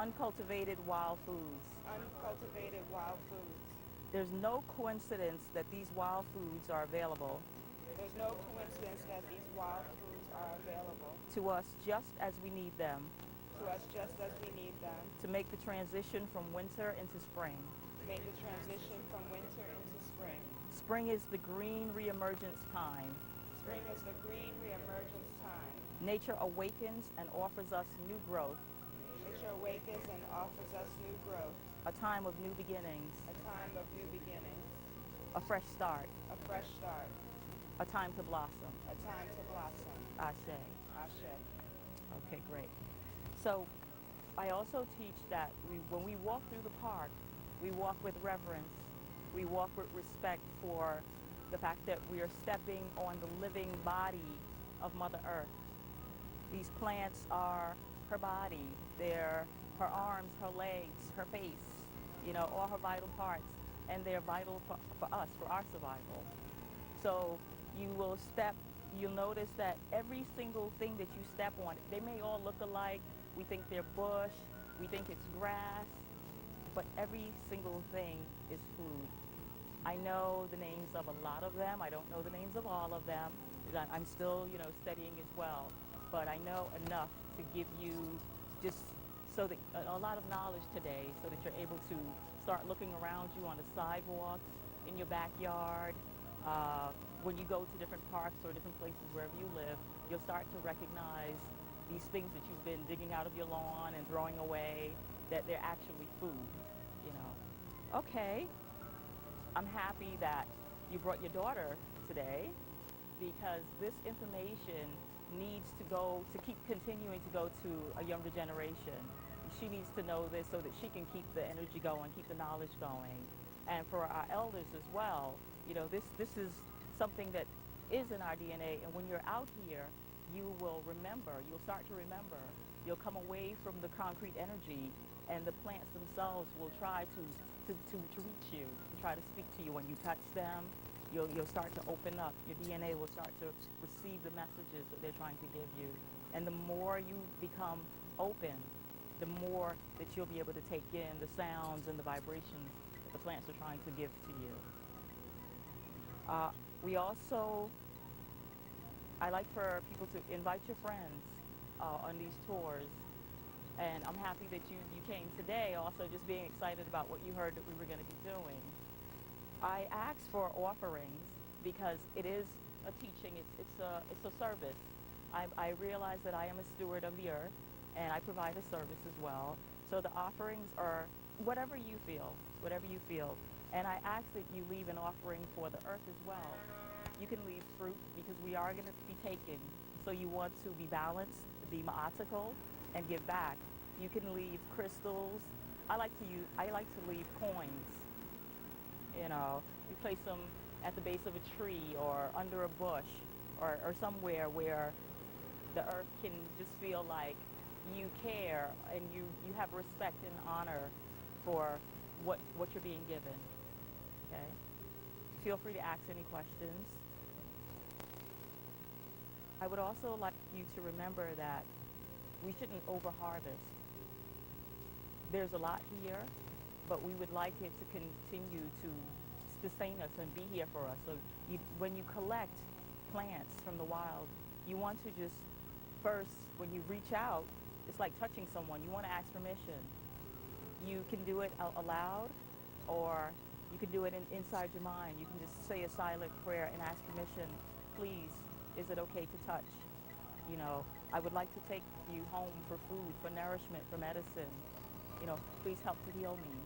Uncultivated wild foods. Uncultivated wild foods. There's no coincidence that these wild foods are available There's no coincidence that these wild foods are available to us just as we need them to us just as we need them to make the transition from winter into spring. to make the transition from winter into spring. Spring is the green reemergence time. Spring is the green reemergence time. Nature awakens and offers us new growth, Nature awakens and offers us new growth, a time of new beginnings, a time of new beginnings, a fresh start, a fresh start, a time to blossom. a time to blossom. Ashe. Ashe. Okay, great. So I also teach that when we walk through the park, we walk with reverence. We walk with respect for the fact that we are stepping on the living body of Mother Earth. These plants are her body. They're her arms, her legs, her face, all her vital parts. And they're vital for us, for our survival. So you'll notice that every single thing that you step on, they may all look alike. We think they're bush, we think it's grass, but every single thing is food. I know the names of a lot of them. I don't know the names of all of them. I'm still, studying as well. But I know enough to give you just so that a lot of knowledge today so that you're able to start looking around you on the sidewalks, in your backyard. When you go to different parks or different places wherever you live, you'll start to recognize these things that you've been digging out of your lawn and throwing away, that they're actually food, Okay, I'm happy that you brought your daughter today because this information needs to keep continuing to go to a younger generation. She needs to know this so that she can keep the energy going, keep the knowledge going. And for our elders as well, this is something that is in our DNA. And when you're out here, you'll start to remember. You'll come away from the concrete energy, and the plants themselves will try to reach you, try to speak to you. When you touch them, you'll start to open up. Your DNA will start to receive the messages that they're trying to give you. And the more you become open, the more that you'll be able to take in the sounds and the vibrations that the plants are trying to give to you. I like for people to invite your friends on these tours. And I'm happy that you came today, also just being excited about what you heard that we were going to be doing. I ask for offerings because it is a teaching, it's a service. I realize that I am a steward of the earth, and I provide a service as well. So the offerings are whatever you feel. And I ask that you leave an offering for the earth as well. You can leave fruit because we are going to be taken. So you want to be balanced, be ma'atical, and give back. You can leave crystals. I like to leave coins. You place them at the base of a tree or under a bush or somewhere where the earth can just feel like you care and you have respect and honor for what you're being given. Okay? Feel free to ask any questions. I would also like you to remember that we shouldn't over-harvest. There's a lot here, but we would like it to continue to sustain us and be here for us. So when you collect plants from the wild, you want to just first, when you reach out, it's like touching someone. You want to ask permission. You can do it out aloud, or you can do it inside your mind. You can just say a silent prayer and ask permission. Please, is it okay to touch? I would like to take you home for food, for nourishment, for medicine. Please help to heal me.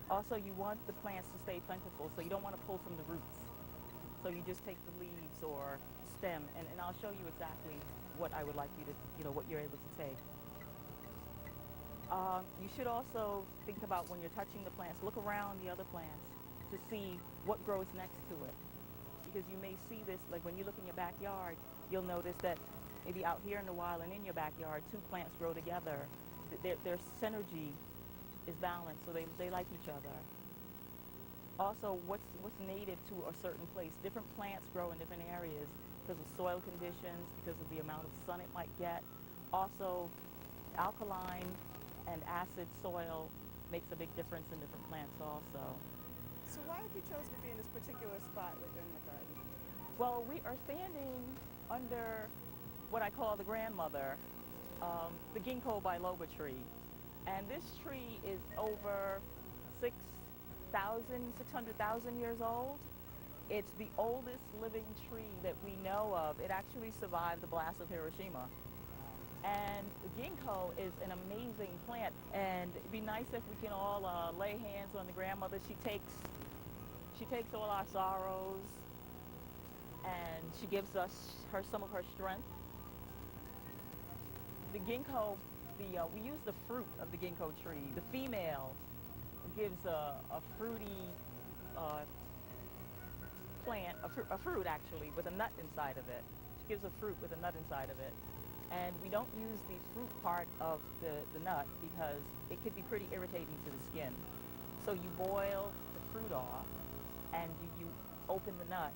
Also, you want the plants to stay plentiful, so you don't want to pull from the roots. So you just take the leaves or stem, and I'll show you exactly what I would like you to, what you're able to take. You should also think about when you're touching the plants, look around the other plants to see what grows next to it. Because you may see this, like when you look in your backyard, you'll notice that maybe out here in the wild and in your backyard, two plants grow together. Their synergy is balanced, so they like each other. Also, what's native to a certain place. Different plants grow in different areas because of soil conditions, because of the amount of sun it might get. Also, alkaline and acid soil makes a big difference in different plants also. So why have you chosen to be in this particular spot within the garden? Well, we are standing under what I call the grandmother, the Gingko biloba tree. And this tree is over 600,000 years old. It's the oldest living tree that we know of. It actually survived the blast of Hiroshima. And the ginkgo is an amazing plant, and it'd be nice if we can all lay hands on the grandmother. She takes all our sorrows, and she gives us some of her strength. The ginkgo, we use the fruit of the ginkgo tree. The female gives a fruity plant, a fruit actually, with a nut inside of it. She gives a fruit with a nut inside of it. And we don't use the fruit part of the nut because it could be pretty irritating to the skin. So you boil the fruit off and you open the nut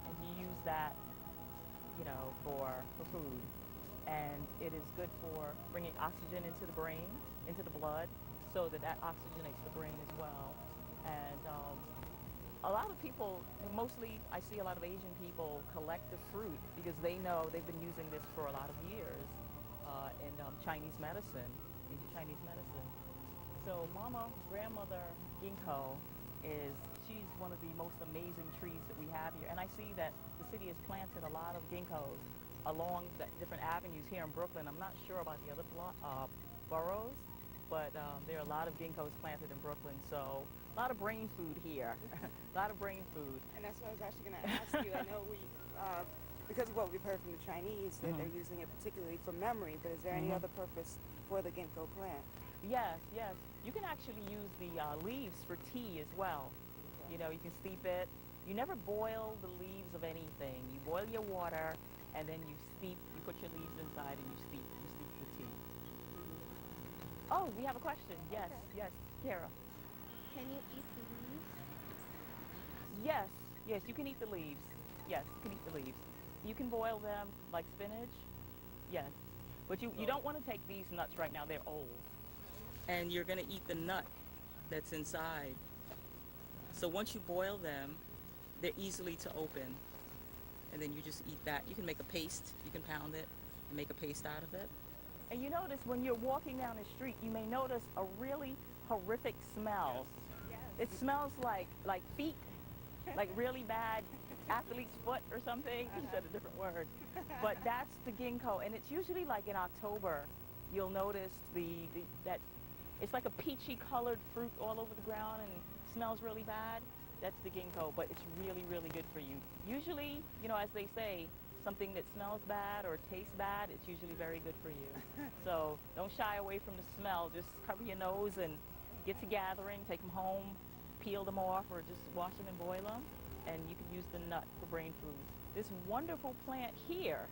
and you use that, for food. And it is good for bringing oxygen into the brain, into the blood, so that oxygenates the brain as well. And a lot of people, mostly I see a lot of Asian people collect the fruit because they know they've been using this for a lot of years in Chinese medicine, So grandmother ginkgo she's one of the most amazing trees that we have here. And I see that the city has planted a lot of ginkgos along the different avenues here in Brooklyn. I'm not sure about the other boroughs, but there are a lot of ginkgos planted in Brooklyn. So a lot of brain food here, a lot of brain food. And that's what I was actually going to ask you. I know because of what we've heard from the Chinese, that they're using it particularly for memory, but is there any other purpose for the ginkgo plant? Yes. You can actually use the leaves for tea as well. Okay. You can steep it. You never boil the leaves of anything. You boil your water, and then you put your leaves inside and you steep the tea. Oh, we have a question. Yes, okay. Yes, Kara. Can you eat the leaves? Yes, you can eat the leaves. Yes, you can eat the leaves. You can boil them like spinach. Yes. But you don't want to take these nuts right now. They're old. And you're going to eat the nut that's inside. So once you boil them, they're easily to open. And then you just eat that. You can make a paste. You can pound it and make a paste out of it. And you notice when you're walking down the street, you may notice a really horrific smell. Yes. It smells like feet, like really bad athlete's foot or something. You said a different word. But that's the ginkgo, and it's usually like in October. You'll notice that it's like a peachy colored fruit all over the ground and smells really bad. That's the ginkgo, but it's really, really good for you. Usually, as they say, something that smells bad or tastes bad, it's usually very good for you. So don't shy away from the smell. Just cover your nose and get to gathering, take them home, peel them off, or just wash them and boil them. And you can use the nut for brain food. This wonderful plant here.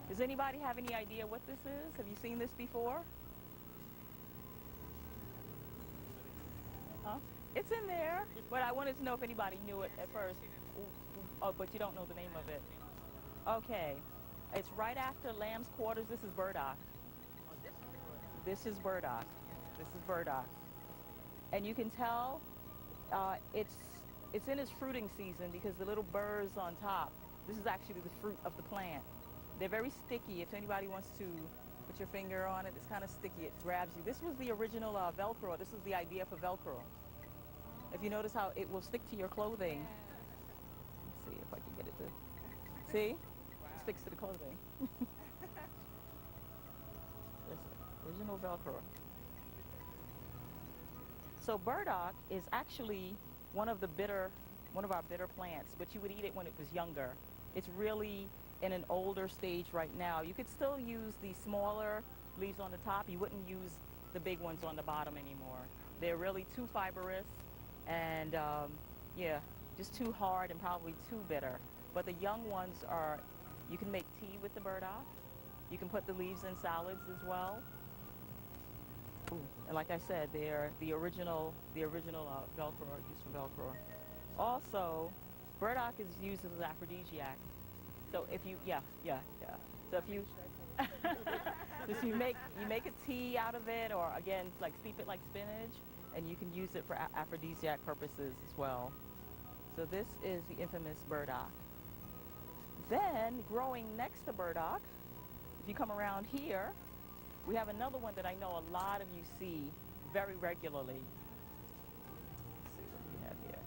Does anybody have any idea what this is? Have you seen this before? Huh? It's in there, but I wanted to know if anybody knew it at first. Oh, but you don't know the name of it. Okay. It's right after lamb's quarters. This is burdock. This is burdock. This is burdock. And you can tell it's in its fruiting season because the little burrs on top, this is actually the fruit of the plant. They're very sticky. If anybody wants to put your finger on it, it's kind of sticky. It grabs you. This was the original Velcro. This was the idea for Velcro. If you notice how it will stick to your clothing. Let's see if I can get it to. See? It sticks to the clothing. This original Velcro. So burdock is actually one of our bitter plants, but you would eat it when it was younger. It's really in an older stage right now. You could still use the smaller leaves on the top. You wouldn't use the big ones on the bottom anymore. They're really too fibrous and just too hard and probably too bitter. But the young ones you can make tea with the burdock. You can put the leaves in salads as well. Ooh, and like I said, they're the original Velcro, used for Velcro. Also, burdock is used as an aphrodisiac. It's So if you, yeah. So if you, just you make a tea out of it, or again, like steep it like spinach, and you can use it for aphrodisiac purposes as well. So this is the infamous burdock. Then growing next to burdock, if you come around here, we have another one that I know a lot of you see very regularly. Let's see what we have here.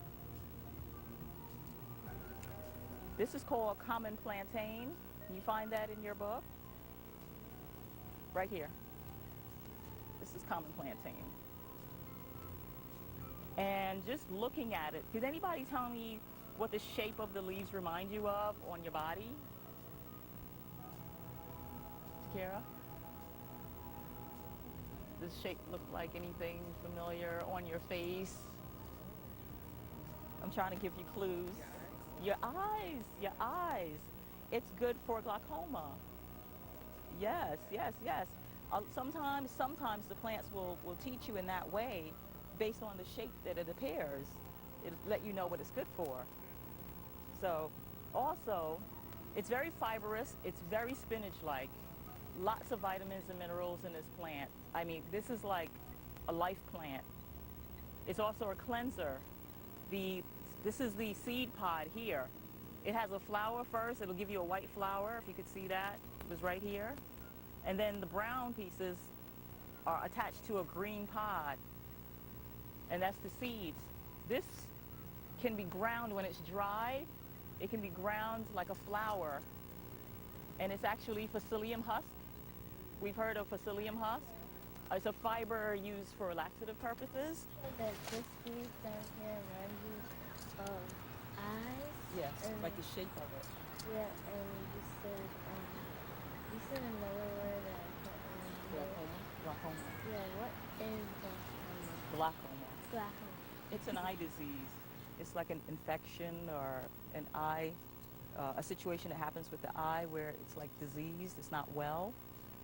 This is called common plantain. Can you find that in your book? Right here. This is common plantain. And just looking at it, could anybody tell me what the shape of the leaves remind you of on your body? Kara? Does the shape look like anything familiar on your face? I'm trying to give you clues. Your eyes. It's good for glaucoma. Yes. Sometimes the plants will teach you in that way based on the shape that it appears. It'll let you know what it's good for. So also, it's very fibrous. It's very spinach-like. Lots of vitamins and minerals in this plant. I mean, this is like a life plant. It's also a cleanser. This is the seed pod here. It has a flower first. It'll give you a white flower, if you could see that. It was right here. And then the brown pieces are attached to a green pod. And that's the seeds. This can be ground when it's dry. It can be ground like a flour. And it's actually psyllium husk. We've heard of psyllium husk. It's a fiber used for laxative purposes. That this leaf down here reminds you of eyes. Yes, and, like the shape of it. Yeah, and you said another word that I can't remember. Glaucoma. Yeah, what is glaucoma? Glaucoma. Glaucoma. It's an eye disease. It's like an infection or an eye, a situation that happens with the eye where it's like diseased, it's not well.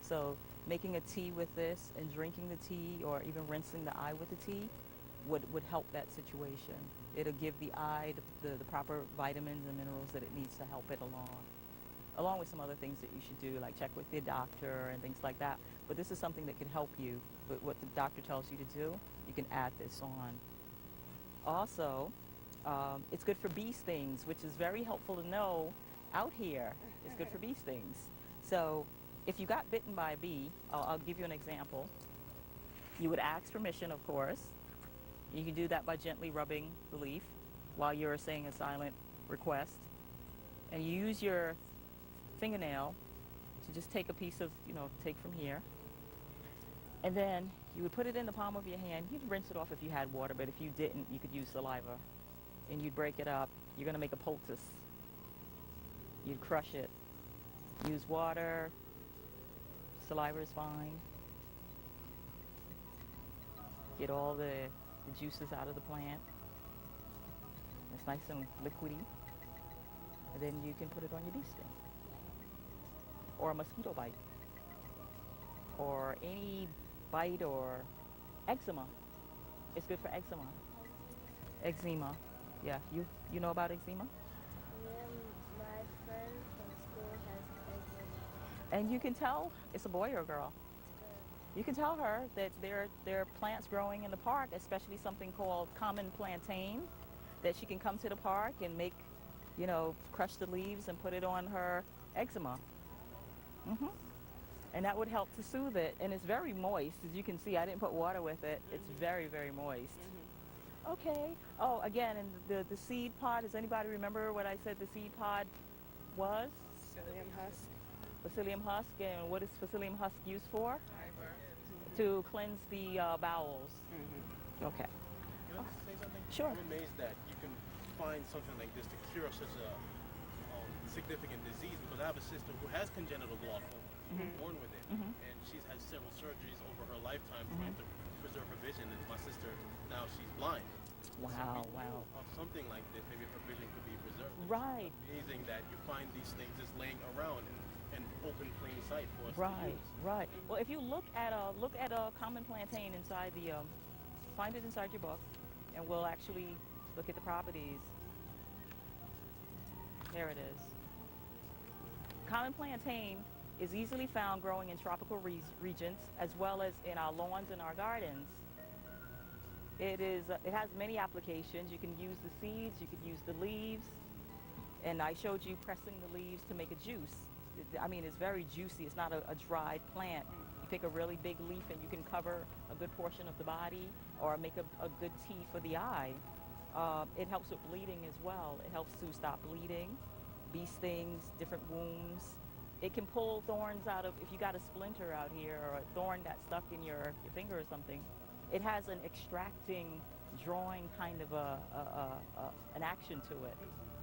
So making a tea with this and drinking the tea or even rinsing the eye with the tea would help that situation. It'll give the eye the proper vitamins and minerals that it needs to help it along with some other things that you should do, like check with the doctor and things like that. But this is something that can help you. But what the doctor tells you to do, you can add this on. Also, it's good for bee stings, which is very helpful to know out here. It's good for bee stings. So if you got bitten by a bee, I'll give you an example. You would ask permission, of course. You can do that by gently rubbing the leaf while you're saying a silent request. And you use your fingernail to just take a piece of, take from here. And then you would put it in the palm of your hand. You'd rinse it off if you had water, but if you didn't, you could use saliva. And you'd break it up. You're going to make a poultice. You'd crush it. Use water. Saliva is fine. Get all the juices out of the plant. It's nice and liquidy. And then you can put it on your bee sting. Or a mosquito bite. Or any bite or eczema. It's good for eczema. Eczema. Yeah, you know about eczema? Yeah, my friend from school has eczema. And you can tell it's a boy or a girl. You can tell her that there are plants growing in the park, especially something called common plantain, that she can come to the park and make, crush the leaves and put it on her eczema. And that would help to soothe it. And it's very moist. As you can see, I didn't put water with it. It's very, very moist. Okay. Oh, again, and the seed pod, does anybody remember what I said the seed pod was? Psyllium husk. Psyllium husk. And what is psyllium husk used for? To cleanse the bowels. Okay. Can I say something? Sure. I'm amazed that you can find something like this to cure such a significant disease, because I have a sister who has congenital glaucoma, born with it, and she's had several surgeries over her lifetime trying to preserve her vision, and my sister, now she's blind. Wow, So wow. of something like this, maybe her vision could be preserved. Right. It's amazing that you find these things just laying around in open plain sight for us to Right, use. right. Well, if you look at a common plantain inside the, find it inside your book, and we'll actually look at the properties. There it is. Common plantain is easily found growing in tropical regions as well as in our lawns and our gardens. It has many applications. You can use the seeds, you could use the leaves, and I showed you pressing the leaves to make a juice. I mean, it's very juicy. It's not a dried plant. You pick a really big leaf and you can cover a good portion of the body or make a good tea for the eye. It helps with bleeding as well. It helps to stop bleeding, bee stings, different wounds. It can pull thorns out of, if you got a splinter out here or a thorn got stuck in your finger or something, it has an extracting, drawing kind of an action to it.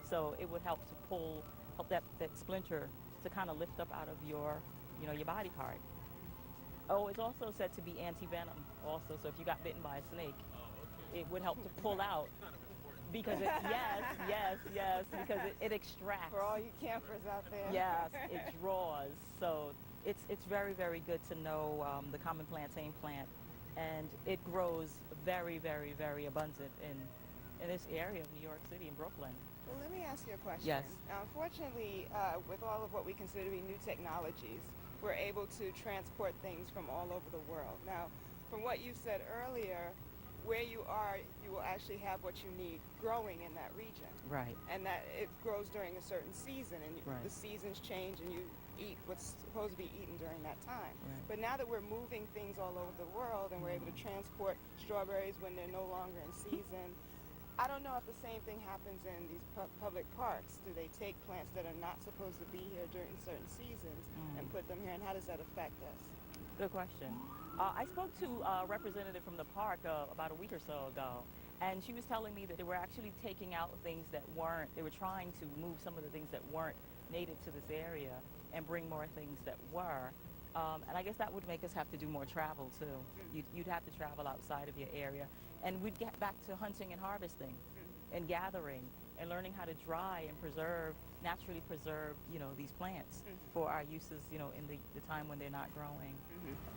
So it would help to help that splinter to kind of lift up out of your body part. Oh, it's also said to be anti-venom also. So if you got bitten by a snake, it would help to pull out. Because because it extracts. For all you campers out there. Yes, it draws. So it's very, very good to know the common plantain plant, and it grows very, very, very abundant in this area of New York City and Brooklyn. Well, let me ask you a question. Yes. Unfortunately, with all of what we consider to be new technologies, we're able to transport things from all over the world. Now, from what you said earlier, where you are, you will actually have what you need growing in that region. Right. And that it grows during a certain season, and Right. the seasons change, and you eat what's supposed to be eaten during that time. Right. But now that we're moving things all over the world, and we're able to transport strawberries when they're no longer in season, I don't know if the same thing happens in these public parks. Do they take plants that are not supposed to be here during certain seasons and put them here, and how does that affect us? Good question. I spoke to a representative from the park about a week or so ago, and she was telling me that they were actually taking out things that weren't, they were trying to move some of the things that weren't native to this area and bring more things that were. And I guess that would make us have to do more travel too. You'd have to travel outside of your area. And we'd get back to hunting and harvesting and gathering and learning how to dry and naturally preserve, these plants for our uses, in the time when they're not growing.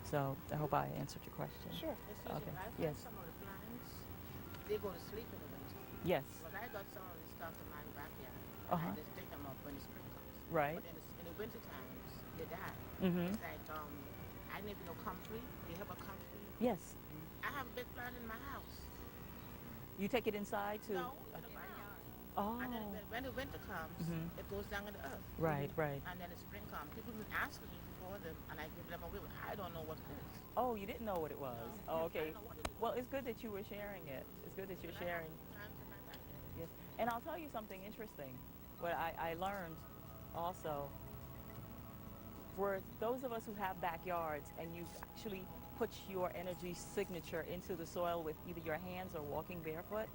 So I hope I answered your question. Sure. Okay. I Yes. Some of the plants, they go to sleep in the winter. Yes. But I got some of the stuff in my backyard. Uh-huh. I just take them up when the spring comes. Right. But in the winter times, they die. Mm-hmm. It's like, I live in a country. They have a country. Yes. I have a big plant in my house. You take it inside to. No, in the backyard. Oh. And then when the winter comes, it goes down in the earth. Right. Right. And then the spring comes. People been asking me for them, and I give them away. I don't know what it is. Oh, you didn't know what it was. Oh, okay. I don't know what it is. Well, it's good that you were sharing it. It's good that you're But I have sharing. plants in my backyard. Yes. And I'll tell you something interesting. What I learned also, for those of us who have backyards and you actually put your energy signature into the soil with either your hands or walking barefoot,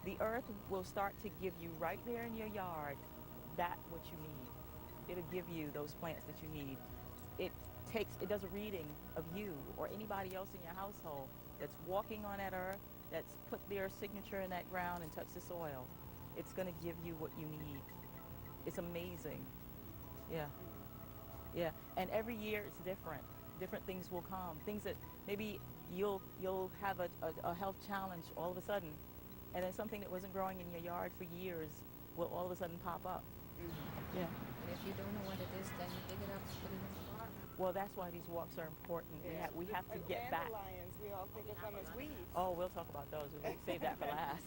the earth will start to give you right there in your yard what you need. It'll give you those plants that you need. It does a reading of you or anybody else in your household that's walking on that earth, that's put their signature in that ground and touched the soil. It's going to give you what you need. It's amazing. Yeah. Yeah. And every year it's different. Different things will come. Things that maybe you'll have a health challenge all of a sudden, and then something that wasn't growing in your yard for years will all of a sudden pop up. Yeah. And if you don't know what it is, then you dig it up, put it in the garden. Well, that's why these walks are important. We have to get back. Dandelions, we all think of them as weeds. Oh, we'll talk about those. We'll save that for last.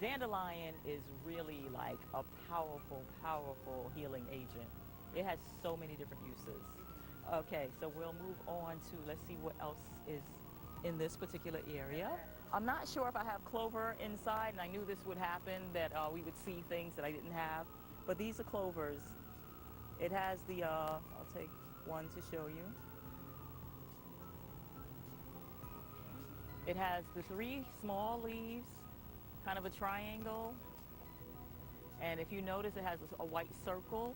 Dandelion is really like a powerful, powerful healing agent. It has so many different uses. Okay, so we'll move on to, let's see what else is in this particular area. I'm not sure if I have clover inside, and I knew this would happen, that we would see things that I didn't have. But these are clovers. It has the, I'll take one to show you. It has the 3 small leaves, kind of a triangle. And if you notice, it has a white circle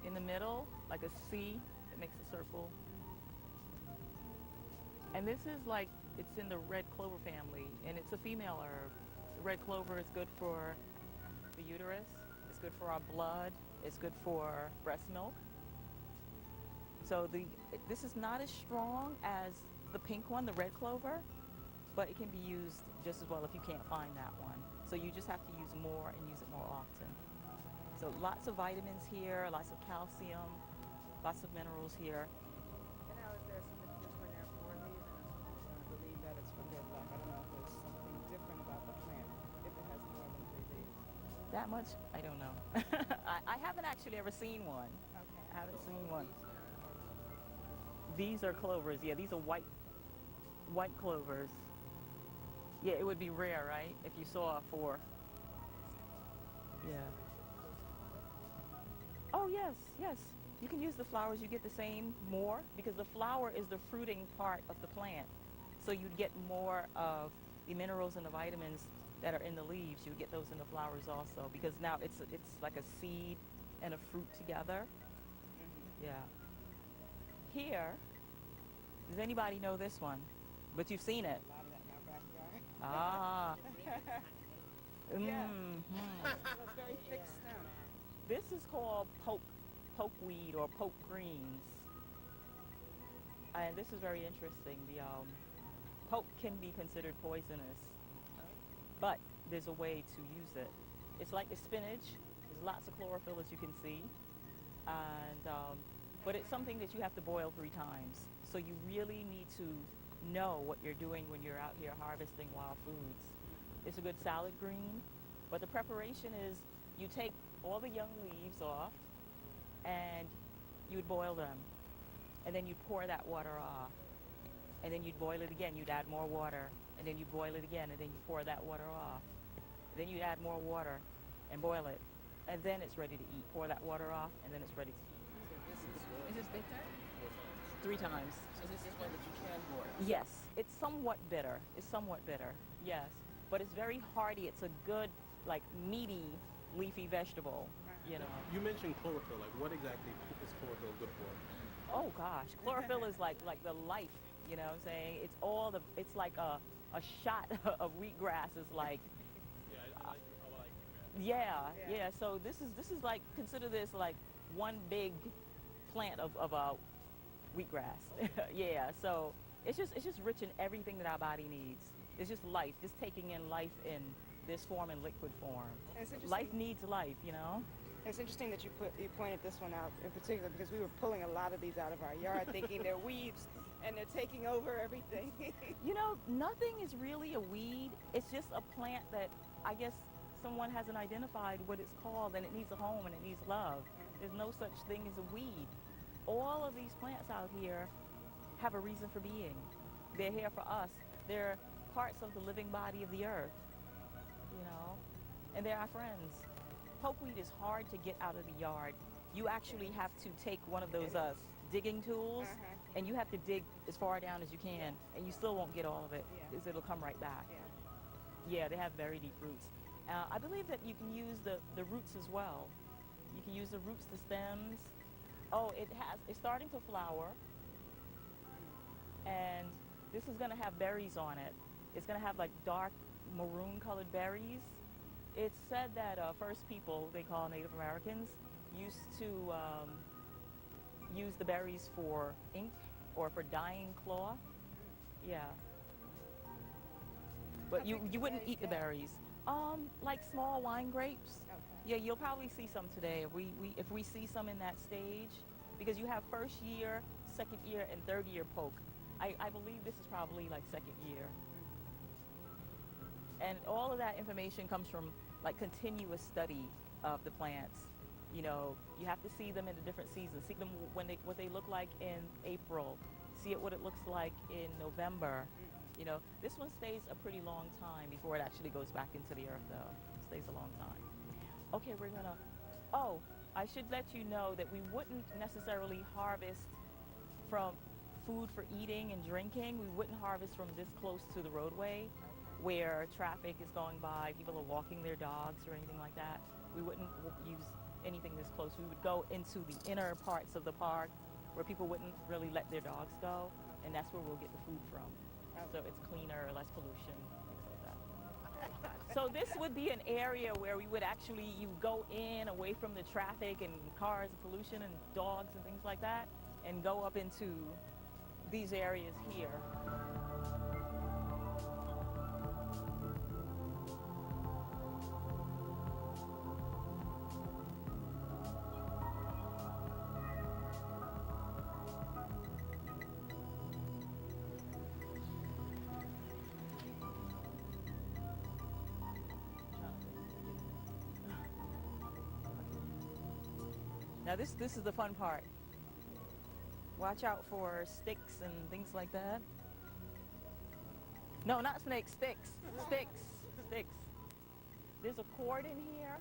in the middle, like a C that makes a circle. And this is like, it's in the red clover family, and it's a female herb. The red clover is good for the uterus, it's good for our blood, it's good for breast milk. So this is not as strong as the pink one, the red clover, but it can be used just as well if you can't find that one. So you just have to use more and use it more often. So lots of vitamins here, lots of calcium, lots of minerals here. And how is there significance when there are four leaves? I know some people don't believe that it's for good luck. I don't know if there's something different about the plant if it has more than three leaves. That much, I don't know. I haven't actually ever seen one. Okay. I haven't seen one. These are clovers. Yeah, these are white clovers. Yeah, it would be rare, right? If you saw four. Yeah. Oh, yes, yes. You can use the flowers. You get the same more because the flower is the fruiting part of the plant. So you'd get more of the minerals and the vitamins that are in the leaves. You would get those in the flowers also because now it's like a seed and a fruit together. Yeah. Here, does anybody know this one? But you've seen it. A lot of that in our backyard. Ah. Yeah. Mhm. So it's very thick stem. This is called pokeweed or poke greens. And this is very interesting. The poke can be considered poisonous, but there's a way to use it. It's like the spinach. There's lots of chlorophyll, as you can see. And but it's something that you have to boil 3 times. So you really need to know what you're doing when you're out here harvesting wild foods. It's a good salad green, but the preparation is you take all the young leaves off and you'd boil them. And then you'd pour that water off. And then you'd boil it again. You'd add more water. And then you'd boil it again. And then you pour that water off. Then you'd add more water and boil it. And then it's ready to eat. Pour that water off and then it's ready to eat. Is this bitter? 3 times. So this is one that you can boil. Yes, it's somewhat bitter. It's somewhat bitter, yes. But it's very hearty. It's a good, like, meaty, leafy vegetable, you know. You mentioned chlorophyll. Like, what exactly is chlorophyll good for? Oh, gosh. Chlorophyll is like the life, you know what I'm saying? It's like a shot of wheatgrass is like, Yeah, I like that. yeah. Yeah. So this is like, consider this like one big plant of wheatgrass. Yeah, so it's just rich in everything that our body needs. It's just life, just taking in life in this form and liquid form. And it's interesting. Life needs life, you know? It's interesting that you pointed this one out in particular because we were pulling a lot of these out of our yard thinking they're weeds and they're taking over everything. You know, nothing is really a weed. It's just a plant that I guess someone hasn't identified what it's called, and it needs a home and it needs love. There's no such thing as a weed. All of these plants out here have a reason for being. They're here for us. They're parts of the living body of the earth, you know, and they're our friends. Pokeweed is hard to get out of the yard. You actually have to take one of those digging tools, and you have to dig as far down as you can, and you still won't get all of it because it'll come right back. Yeah, they have very deep roots. I believe that you can use the roots as well. You can use the roots, the stems. Oh, it's starting to flower, and this is going to have berries on it. It's going to have like dark maroon colored berries. It's said that first people, they call Native Americans, used to use the berries for ink or for dyeing cloth. Yeah. But you wouldn't eat the berries. Like small wine grapes. Okay. Yeah, you'll probably see some today if we see some in that stage, because you have first year, second year, and third year poke. I believe this is probably like second year. And all of that information comes from like continuous study of the plants. You know, you have to see them in the different seasons. See them what they look like in April. See what it looks like in November. You know, this one stays a pretty long time before it actually goes back into the earth, though. It stays a long time. Okay, we're gonna. Oh, I should let you know that we wouldn't necessarily harvest from food for eating and drinking. We wouldn't harvest from this close to the roadway, where traffic is going by, people are walking their dogs or anything like that. We wouldn't use anything this close. We would go into the inner parts of the park where people wouldn't really let their dogs go, and that's where we'll get the food from. So it's cleaner, less pollution, things like that. So this would be an area where we would actually, you go in away from the traffic and cars and pollution and dogs and things like that, and go up into these areas here. Now this is the fun part. Watch out for sticks and things like that. No, not snakes, sticks. Sticks. There's a cord in here.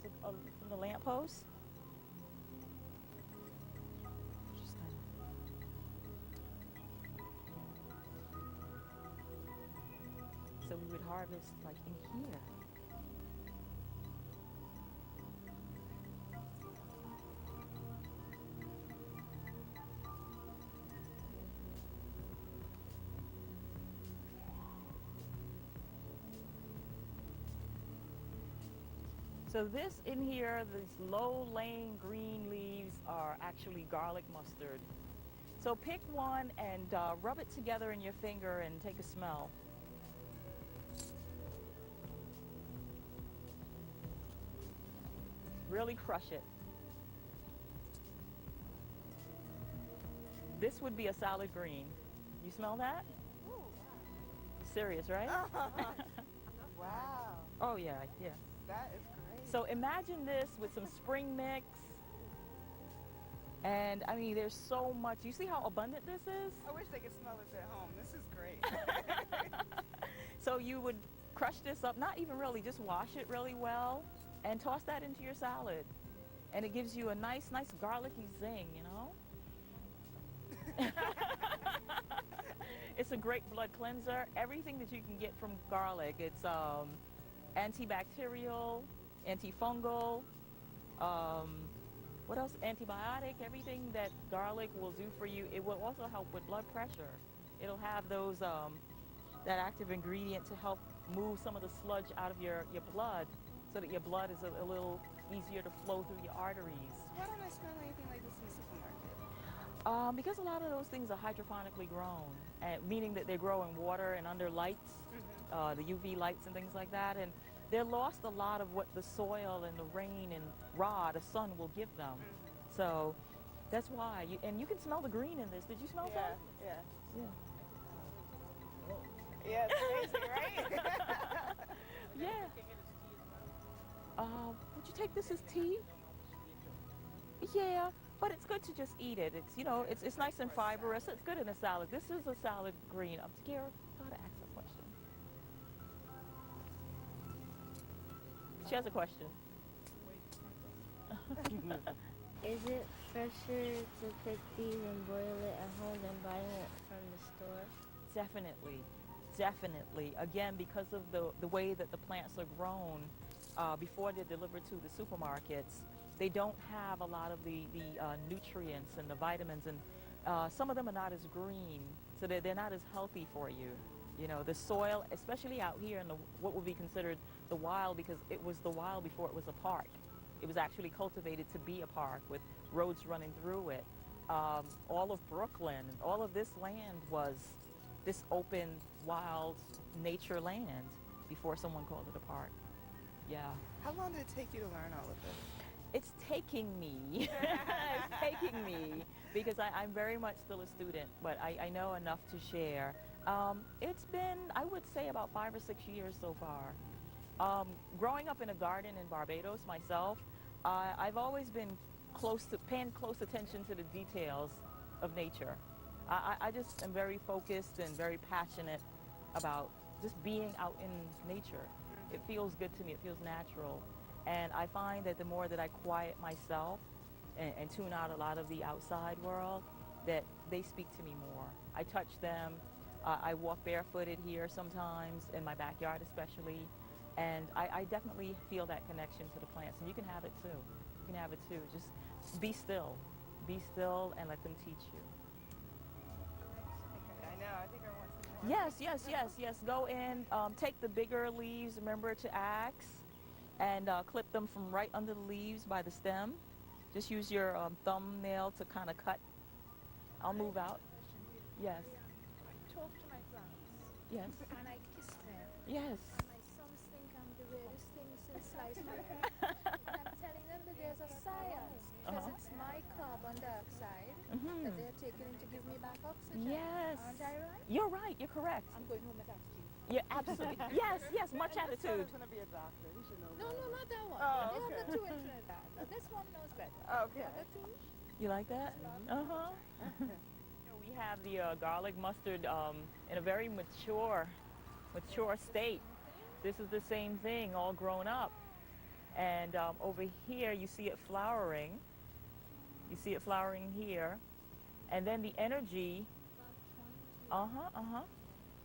There's from the lamppost. So we would harvest like in here. So this in here, these low-laying green leaves are actually garlic mustard. So pick one and rub it together in your finger and take a smell. Really crush it. This would be a salad green. You smell that? Ooh, Serious, right? wow. Oh yeah. That is great. So imagine this with some spring mix. And I mean, there's so much. You see how abundant this is? I wish they could smell this at home. This is great. So you would crush this up, not even really, just wash it really well and toss that into your salad. And it gives you a nice garlicky zing, you know? It's a great blood cleanser. Everything that you can get from garlic. It's antibacterial, antifungal, what else? Antibiotic, everything that garlic will do for you. It will also help with blood pressure. It'll have those, that active ingredient to help move some of the sludge out of your blood so that your blood is a little easier to flow through your arteries. Why don't I smell anything like this in the supermarket? Because a lot of those things are hydroponically grown, meaning that they grow in water and under lights, the UV lights and things like that. And they're lost a lot of what the soil and the rain and the sun will give them. So that's why. And you can smell the green in this. Did you smell that? Yeah. Oh, Yeah, it's crazy, right? Yeah. Would you take this as tea? Yeah, but it's good to just eat it. It's, you know, it's nice and fibrous. It's good in a salad. This is a salad green. I'm scared how to ask a question. She has a question. Is it fresher to pick these and boil it at home than buying it from the store? Definitely. Again, because of the way that the plants are grown before they're delivered to the supermarkets, they don't have a lot of the nutrients and the vitamins, and some of them are not as green, so they're not as healthy for you. You know, the soil, especially out here in what would be considered the wild, because it was the wild before it was a park. It was actually cultivated to be a park with roads running through it. All of Brooklyn, all of this land was this open, wild nature land before someone called it a park. Yeah. How long did it take you to learn all of this? It's taking me. It's taking me because I'm very much still a student, but I know enough to share. It's been, I would say, about 5 or 6 years so far. Growing up in a garden in Barbados myself, I've always been paying close attention to the details of nature. I just am very focused and very passionate about just being out in nature. It feels good to me. It feels natural. And I find that the more that I quiet myself and tune out a lot of the outside world, that they speak to me more. I touch them. I walk barefooted here sometimes, in my backyard especially. And I definitely feel that connection to the plants. And you can have it too. You can have it too. Just be still. Be still and let them teach you. I know. I think I want some more. Yes. Go in, take the bigger leaves, remember to axe, and clip them from right under the leaves by the stem. Just use your thumbnail to kind of cut. I'll move out. Yes. I talk to my plants Yes. and I kiss them. Yes. My sons think I'm the weirdest thing since sliced bread. And I'm telling them that there's a science because it's my carbon dioxide that they're taking in to give me back oxygen. Yes. Aren't I right? You're right. You're correct. I'm going home with attitude. Yeah, absolutely. Yes, yes, much And his son attitude. is going to be a doctor. He should know No, better. no, not that one. Oh, They okay. have the two in Trinidad. Now, this one knows better. Okay. The other two, You like that? Uh-huh. We have the garlic mustard in a very mature state. This is the same thing, all grown up. And over here, you see it flowering. You see it flowering here. And then the energy,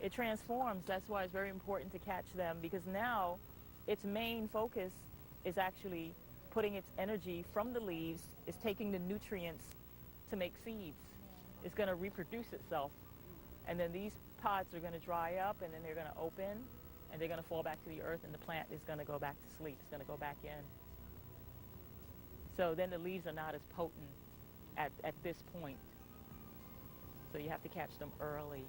it transforms. That's why it's very important to catch them, because now its main focus is actually putting its energy from the leaves, is taking the nutrients to make seeds. It's going to reproduce itself. And then these pods are going to dry up, and then they're going to open, and they're going to fall back to the earth, and the plant is going to go back to sleep. It's going to go back in. So then the leaves are not as potent at this point. So you have to catch them early.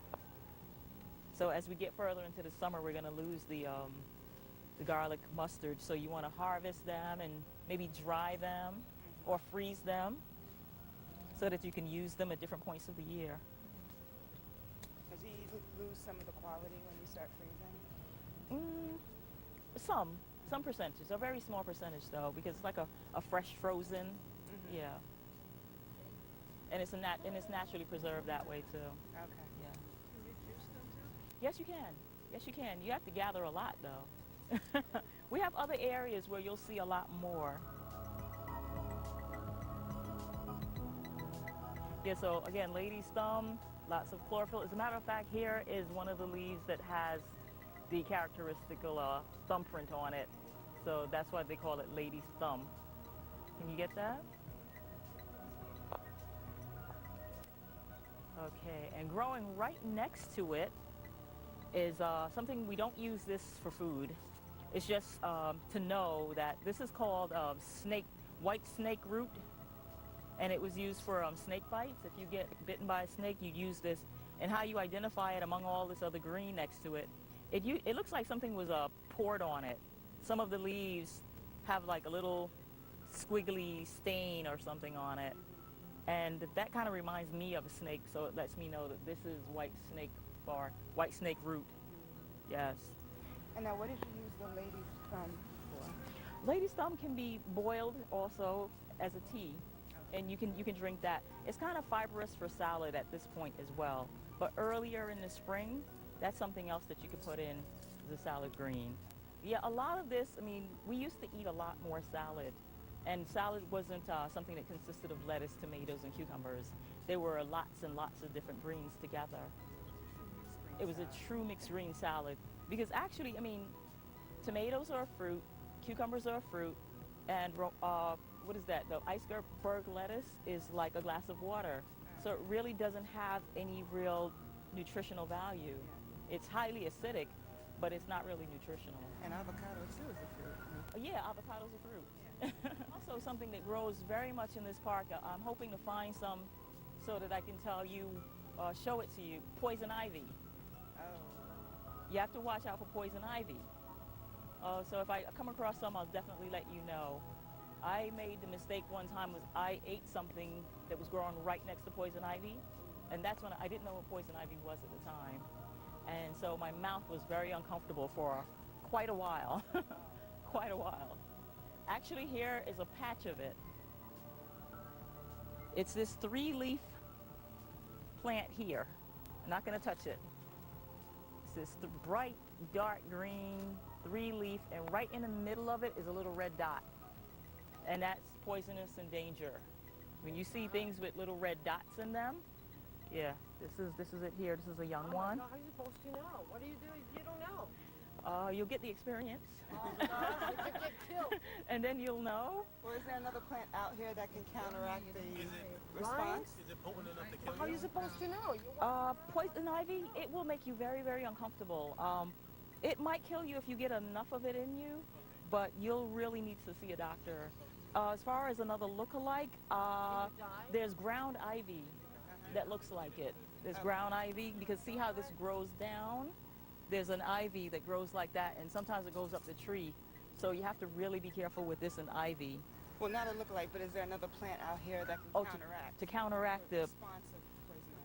So as we get further into the summer, we're going to lose the garlic mustard. So you want to harvest them and maybe dry them or freeze them so that you can use them at different points of the year. Does he lose some of the quality when you start freezing? Some percentage, a very small percentage though, because it's like a fresh frozen, yeah. And it's naturally preserved that way too. Okay. Yeah. Can you juice them too? Yes, you can. Yes, you can. You have to gather a lot though. We have other areas where you'll see a lot more. Yeah, so again, lady's thumb, lots of chlorophyll. As a matter of fact, here is one of the leaves that has the characteristical thumbprint on it. So that's why they call it lady's thumb. Can you get that? Okay, and growing right next to it is something, we don't use this for food. It's just to know that this is called white snake root, and it was used for snake bites. If you get bitten by a snake, you'd use this. And how you identify it among all this other green next to it, it looks like something was poured on it. Some of the leaves have like a little squiggly stain or something on it. And that kind of reminds me of a snake, so it lets me know that this is white snake root. Yes. And now what did you use the lady's thumb for? Lady's thumb can be boiled also as a tea, and you can drink that. It's kind of fibrous for salad at this point as well. But earlier in the spring, that's something else that you could put in as a salad green. Yeah, a lot of this, I mean, we used to eat a lot more salad. And salad wasn't something that consisted of lettuce, tomatoes, and cucumbers. There were lots and lots of different greens together. It was a true mixed green salad. Because actually, I mean, tomatoes are a fruit, cucumbers are a fruit, and what is that? The iceberg lettuce is like a glass of water. So it really doesn't have any real nutritional value. It's highly acidic, but it's not really nutritional. And avocado too is a fruit. Yeah, avocado's a fruit. Also something that grows very much in this park. I'm hoping to find some so that I can show it to you. Poison ivy. Oh. You have to watch out for poison ivy. So if I come across some, I'll definitely let you know. I made the mistake one time was I ate something that was growing right next to poison ivy, and that's when I didn't know what poison ivy was at the time. And so my mouth was very uncomfortable for quite a while. Quite a while. Actually, here is a patch of it. It's this 3-leaf plant here. I'm not going to touch it. It's this bright, dark green 3-leaf, and right in the middle of it is a little red dot. And that's poisonous and danger. When you see things with little red dots in them, yeah, this is it here. This is a young one. How are you supposed to know? What do you do if you don't know? You'll get the experience. Oh, God, you could get killed. And then you'll know. Or is there another plant out here that can counteract the Is it response? Is it potent enough to kill How are you you? supposed to know? Poison ivy, it will make you very, very uncomfortable. It might kill you if you get enough of it in you, but you'll really need to see a doctor. As far as another look-alike, there's ground ivy that looks like it. There's ground ivy, because see how this grows down? There's an ivy that grows like that, and sometimes it goes up the tree. So you have to really be careful with this and ivy. Well, not a look-alike, but is there another plant out here that can counteract To counteract the the, response of poison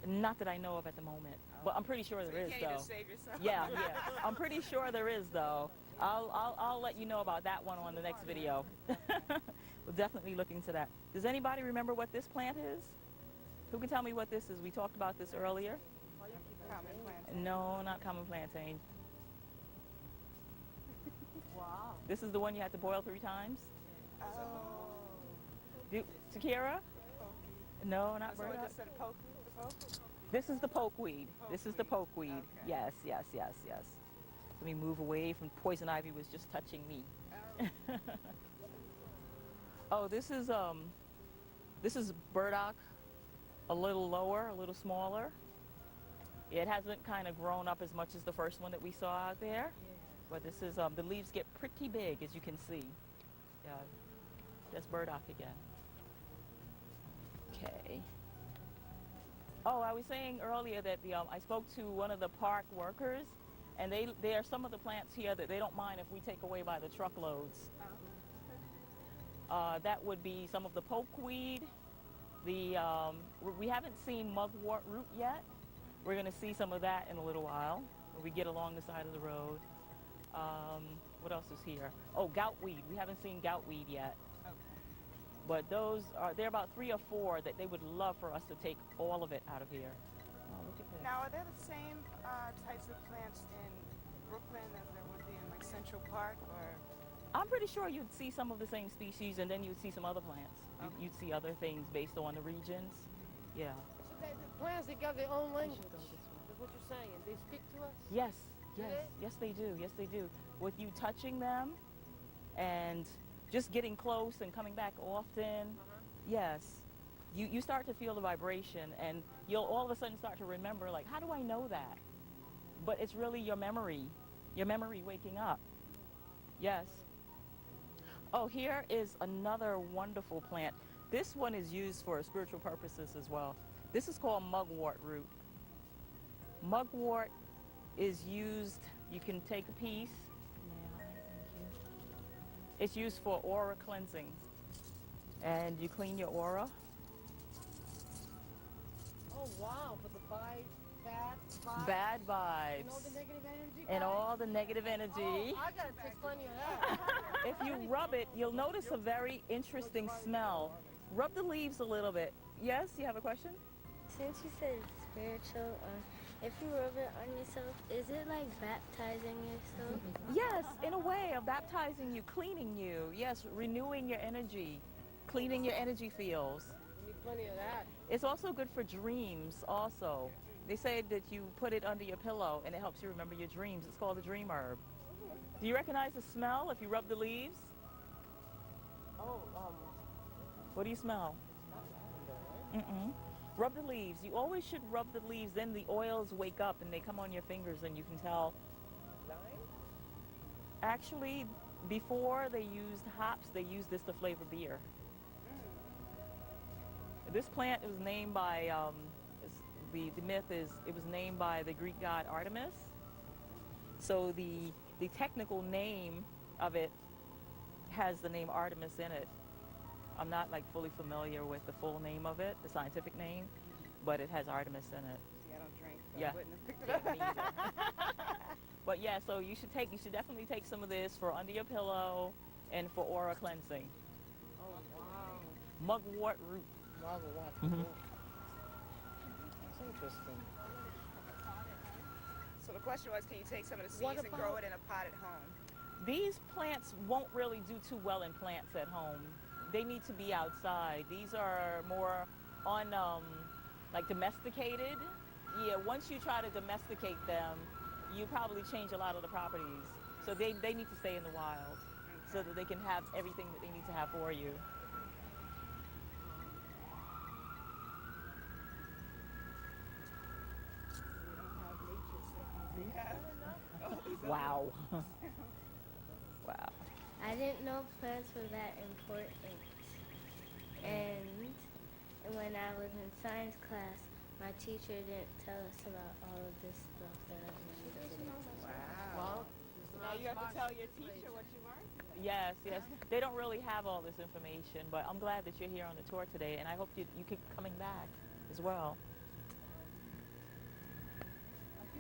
ivy? Not that I know of at the moment, but I'm pretty sure So there you is, can't though. even save yourself. Yeah, yeah. I'm pretty sure there is, though. I'll let you know about that one on the next video. We'll definitely look into that. Does anybody remember what this plant is? Who can tell me what this is? We talked about this earlier. Common plant. No, not common plantain. Wow. This is the one you had to boil 3 times? Oh. Takira? No, not That's what I burdock. just said, poke. This is the pokeweed. This is the pokeweed. Okay. Yes, yes, yes, yes. Let me move away from poison ivy was just touching me. Oh, this is burdock, a little lower, a little smaller. It hasn't kind of grown up as much as the first one that we saw out there, but this is the leaves get pretty big, as you can see. Yeah, that's burdock again. Okay. Oh, I was saying earlier that I spoke to one of the park workers, and there are some of the plants here that they don't mind if we take away by the truckloads. That would be some of the pokeweed. We haven't seen mugwort root yet. We're going to see some of that in a little while when we get along the side of the road. What else is here? Oh, goutweed. We haven't seen goutweed yet. But there are about 3 or 4 that they would love for us to take all of it out of here. Oh, look at this. Now, are there the same types of plants in Brooklyn as there would be in like Central Park, or? I'm pretty sure you'd see some of the same species, and then you'd see some other plants. You'd see other things based on the regions. Yeah. So the plants, they got their own language. That's what you're saying. They speak to us? Yes, Do yes, they? yes they do, yes they do. With you touching them and just getting close and coming back often, yes, you start to feel the vibration, and you'll all of a sudden start to remember, like, how do I know that? But it's really your memory waking up. Yes. Oh, here is another wonderful plant. This one is used for spiritual purposes as well. This is called mugwort root. Mugwort is used, you can take a piece. May I? Thank you. It's used for aura cleansing. And you clean your aura. Oh, wow. For the bad vibes. Bad And all vibes. the negative energy. And guys? all the negative energy. Oh, I gotta take plenty of that. If you rub it, you'll notice a very interesting smell. Rub the leaves a little bit. Yes, you have a question? Since you said it's spiritual, if you rub it on yourself, is it like baptizing yourself? Yes, in a way of baptizing you, cleaning you. Yes, renewing your energy, cleaning your energy fields. We need plenty of that. It's also good for dreams also. They say that you put it under your pillow and it helps you remember your dreams. It's called the dream herb. Do you recognize the smell if you rub the leaves? Oh, What do you smell? Mm-mm. Rub the leaves. You always should rub the leaves, then the oils wake up and they come on your fingers and you can tell. Actually, before they used hops, they used this to flavor beer. This plant was named by, the myth is, it was named by the Greek god Artemis. So the technical name of it has the name Artemis in it. I'm not like fully familiar with the full name of it, the scientific name, but it has Artemis in it. See, I don't drink, so Yeah. I wouldn't have picked it Yeah, up. me either. But yeah, so you should definitely take some of this for under your pillow and for aura cleansing. oh, wow. Mugwort root. Mugwort. Mhm. That's interesting. So the question was, can you take some of the What seeds and grow about- it in a pot at home? These plants won't really do too well in plants at home. They need to be outside. These are more like domesticated. Yeah, once you try to domesticate them, you probably change a lot of the properties. So they need to stay in the wild so that they can have everything that they need to have for you. Wow. Wow. I didn't know plants were that important. And when I was in science class, my teacher didn't tell us about all of this stuff that I learned today. Wow. Now you have to tell your teacher what you learned. Yes, yes. They don't really have all this information, but I'm glad that you're here on the tour today, and I hope you keep coming back as well.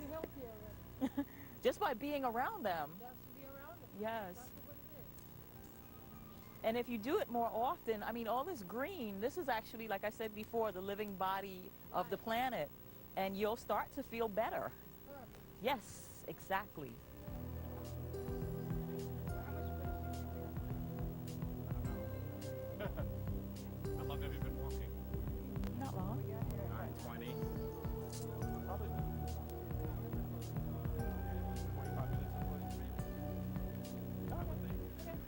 you healthier? Just by being around them. Just to be around them. Yes. Exactly what it is. And if you do it more often, I mean, all this green, this is actually, like I said before, the living body of the planet. And you'll start to feel better. Perfect. Yes, exactly. How long have you been walking? Not long. 20. Probably 25 minutes of what I would think.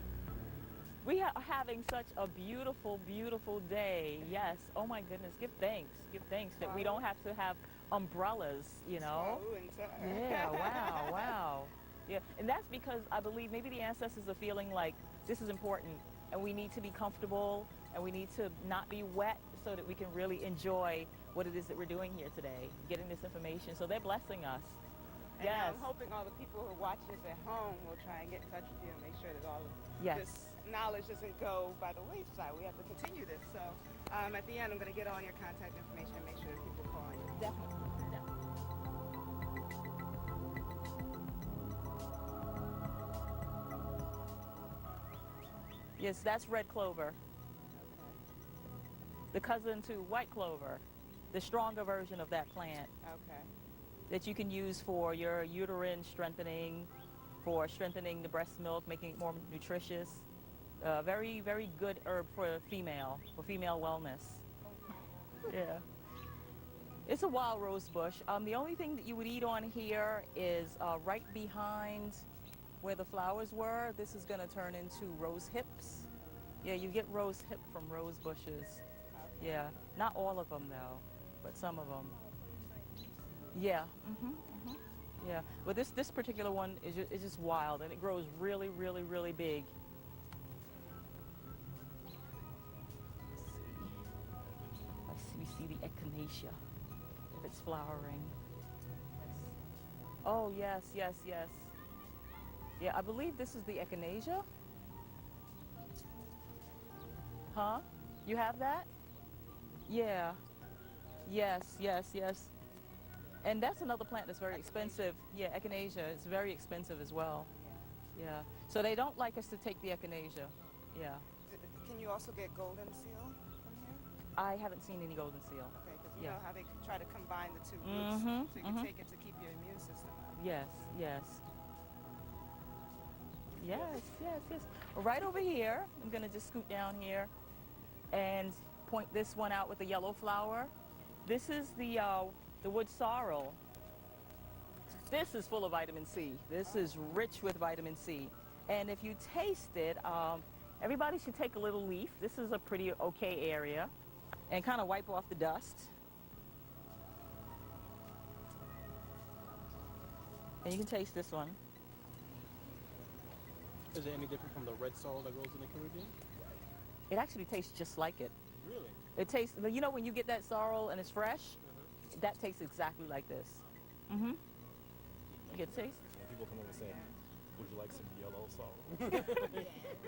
We are having such a beautiful, beautiful day. Yes. Oh my goodness. Give thanks. Give thanks that we don't have to have umbrellas, you know? Oh, and so- Yeah, wow, wow. Yeah, and that's because I believe maybe the ancestors are feeling like this is important and we need to be comfortable and we need to not be wet so that we can really enjoy what it is that we're doing here today, getting this information. So they're blessing us. And Yes. I'm hoping all the people who are watching this at home will try and get in touch with you and make sure that all of Yes. this knowledge doesn't go by the wayside. We have to continue this. So at the end, I'm going to get all your contact information and make sure that people call you. Definitely. Yes, that's red clover, the cousin to white clover, the stronger version of that plant Okay. that you can use for your uterine strengthening, for strengthening the breast milk, making it more nutritious. Very, very good herb for female wellness. Yeah. It's a wild rose bush. The only thing that you would eat on here is right behind where the flowers were. This is going to turn into rose hips. Yeah, you get rose hip from rose bushes. Yeah, not all of them though, but some of them. Yeah. Yeah, but this particular one is just wild, and it grows really, really, really big. Let's see. We see the Echinacea if it's flowering. Oh yes, yes, yes. Yeah, I believe this is the Echinacea. Huh? You have that? Yeah. Yes, yes, yes. And that's another plant that's very expensive. Yeah, Echinacea. It's very expensive as well. Yeah. So they don't like us to take the Echinacea. Yeah. Can you also get golden seal from here? I haven't seen any golden seal. Okay, because you Yeah. know how they try to combine the two roots, so you can take it to keep your immune system up. Yes, yes. Yes, yes, yes. Right over here, I'm gonna just scoot down here and point this one out with the yellow flower. This is the wood sorrel. This is full of vitamin C. This is rich with vitamin C. And if you taste it, everybody should take a little leaf. This is a pretty okay area. And kind of wipe off the dust. And you can taste this one. Is it any different from the red sorrel that grows in the Caribbean? It actually tastes just like it. Really? It tastes, you know when you get that sorrel and it's fresh? That tastes exactly like this. Mm-hmm. You get a taste? When people come over and say, would you like some yellow sorrel?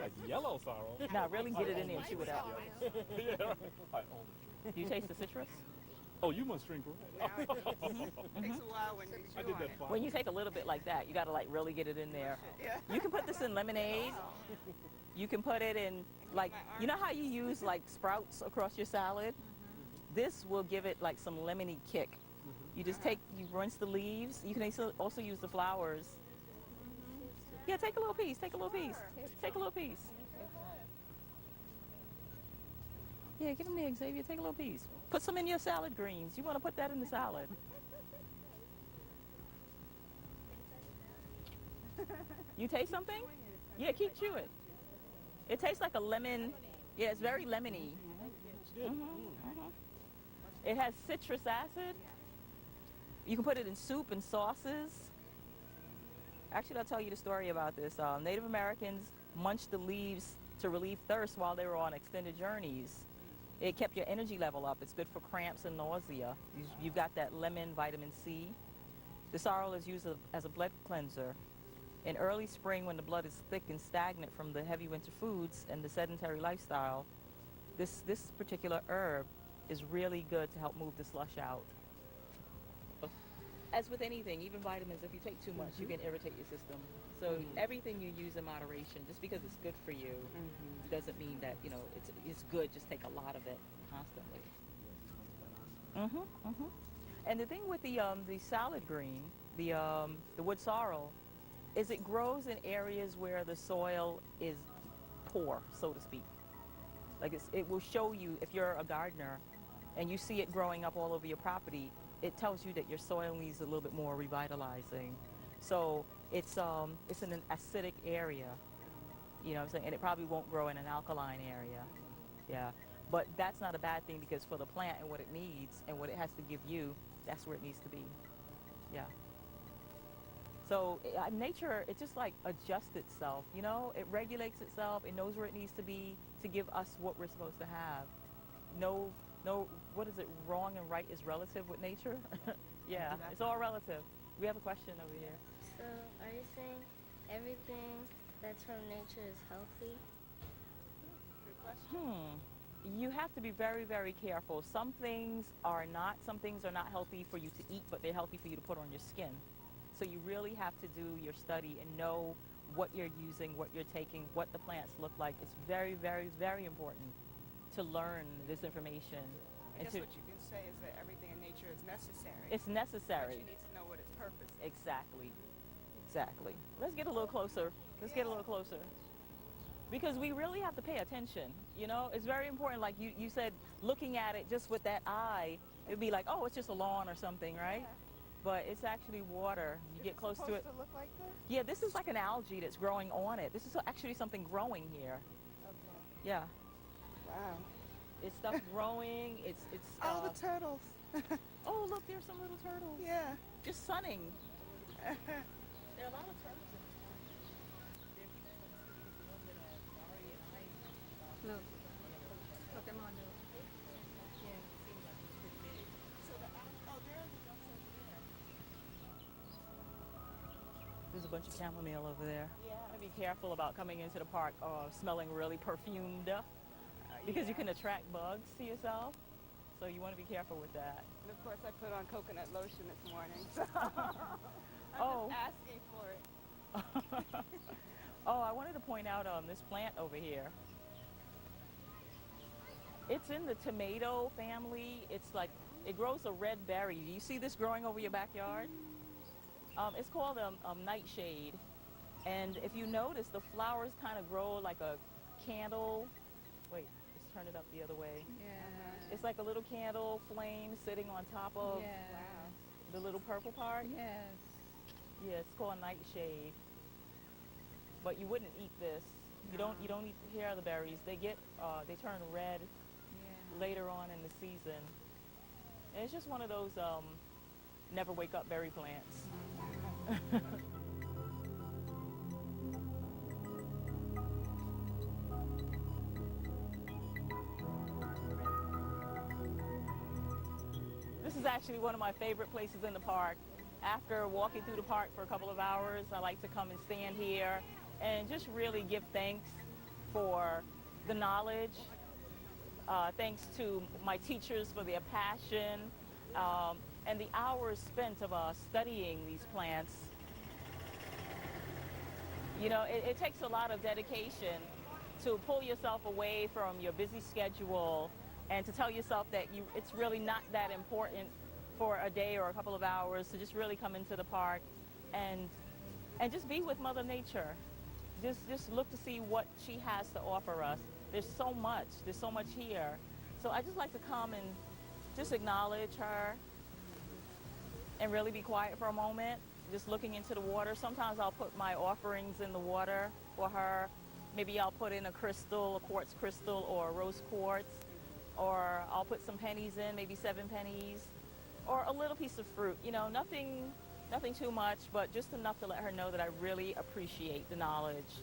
Like yellow sorrel? Now really get it in there and chew it out. Yeah, right. I only. Do you taste the citrus? Oh, you must drink red. Yeah, it takes a while when you chew I did on that it. fine. When you take a little bit like that, you gotta like really get it in there. Yeah. You can put this in lemonade. You can put it in like, you know how you use like sprouts across your salad? This will give it like some lemony kick. You just you rinse the leaves. You can also use the flowers. Yeah, take a little piece, take a little piece. Take a little piece. Yeah, give them there, Xavier, take a little piece. Put some in your salad greens. You wanna put that in the salad. You taste something? Yeah, keep chewing. It tastes like a lemon. Yeah, it's very lemony. It has citrus acid. You can put it in soup and sauces. Actually, I'll tell you the story about this. Native Americans munched the leaves to relieve thirst while they were on extended journeys. It kept your energy level up. It's good for cramps and nausea. You've got that lemon vitamin C. The sorrel is used as a blood cleanser. In early spring, when the blood is thick and stagnant from the heavy winter foods and the sedentary lifestyle, this particular herb is really good to help move the slush out. as with anything, even vitamins, if you take too much, you can irritate your system. So everything you use in moderation, just because it's good for you, doesn't mean that it's good. Just take a lot of it constantly. And the thing with the salad green, the wood sorrel, is it grows in areas where the soil is poor, so to speak. Like it will show you, if you're a gardener and you see it growing up all over your property, it tells you that your soil needs a little bit more revitalizing. So it's an acidic area, you know what I'm saying? And it probably won't grow in an alkaline area. Yeah. But that's not a bad thing, because for the plant and what it needs and what it has to give you, that's where it needs to be. Yeah. So nature, it just like adjusts itself, you know? It regulates itself. It knows where it needs to be to give us what we're supposed to have. No, what is it? Wrong and right is relative with nature. Yeah, it's all relative. We have a question over here. So, are you saying everything that's from nature is healthy? Good question. You have to be very, very careful. Some things are not healthy for you to eat, but they're healthy for you to put on your skin. So you really have to do your study and know what you're using, what you're taking, what the plants look like. It's very, very, very important to learn this information. I guess what you can say is that everything in nature is necessary. It's necessary. But you need to know what its purpose is. Exactly. Let's get a little closer. Get a little closer. Because we really have to pay attention, you know? It's very important, like you said, looking at it just with that eye, it'd be like, oh, it's just a lawn or something, right? Yeah. But it's actually water. You get close to it. It's supposed to look like this? Yeah, this is like an algae that's growing on it. This is actually something growing here. Okay. Yeah. Wow. It's stuff growing. It's Oh, the turtles. oh, look, there's some little turtles. Yeah. Just sunning. There are a lot of turtles in this park. There are people from the city, the one that Mari and I Look. Put them on the. Yeah. seems like it's pretty big. So there are the ducks over there. There's a bunch of chamomile over there. Yeah. Be careful about coming into the park smelling really perfumed, because you can attract bugs to yourself. So you want to be careful with that. And of course, I put on coconut lotion this morning. So I'm just asking for it. Oh, I wanted to point out this plant over here. It's in the tomato family. It's like, it grows a red berry. Do you see this growing over your backyard? It's called Nightshade. And if you notice, the flowers kind of grow like a candle. Wait, let's turn it up the other way. Yeah. It's like a little candle flame sitting on top of the little purple part. Yes. Yeah, it's called Nightshade. But you wouldn't eat this. You don't eat here the berries. They turn red later on in the season. And it's just one of those never wake up berry plants. This is actually one of my favorite places in the park. After walking through the park for a couple of hours, I like to come and stand here and just really give thanks for the knowledge. Thanks to my teachers for their passion and the hours spent of studying these plants. You know, it takes a lot of dedication to pull yourself away from your busy schedule and to tell yourself that it's really not that important for a day or a couple of hours to just really come into the park and just be with Mother Nature. Just look to see what she has to offer us. There's so much here. So I just like to come and just acknowledge her and really be quiet for a moment, just looking into the water. Sometimes I'll put my offerings in the water for her. Maybe I'll put in a quartz crystal or a rose quartz, or I'll put some pennies in, maybe 7 pennies, or a little piece of fruit. You know, nothing too much, but just enough to let her know that I really appreciate the knowledge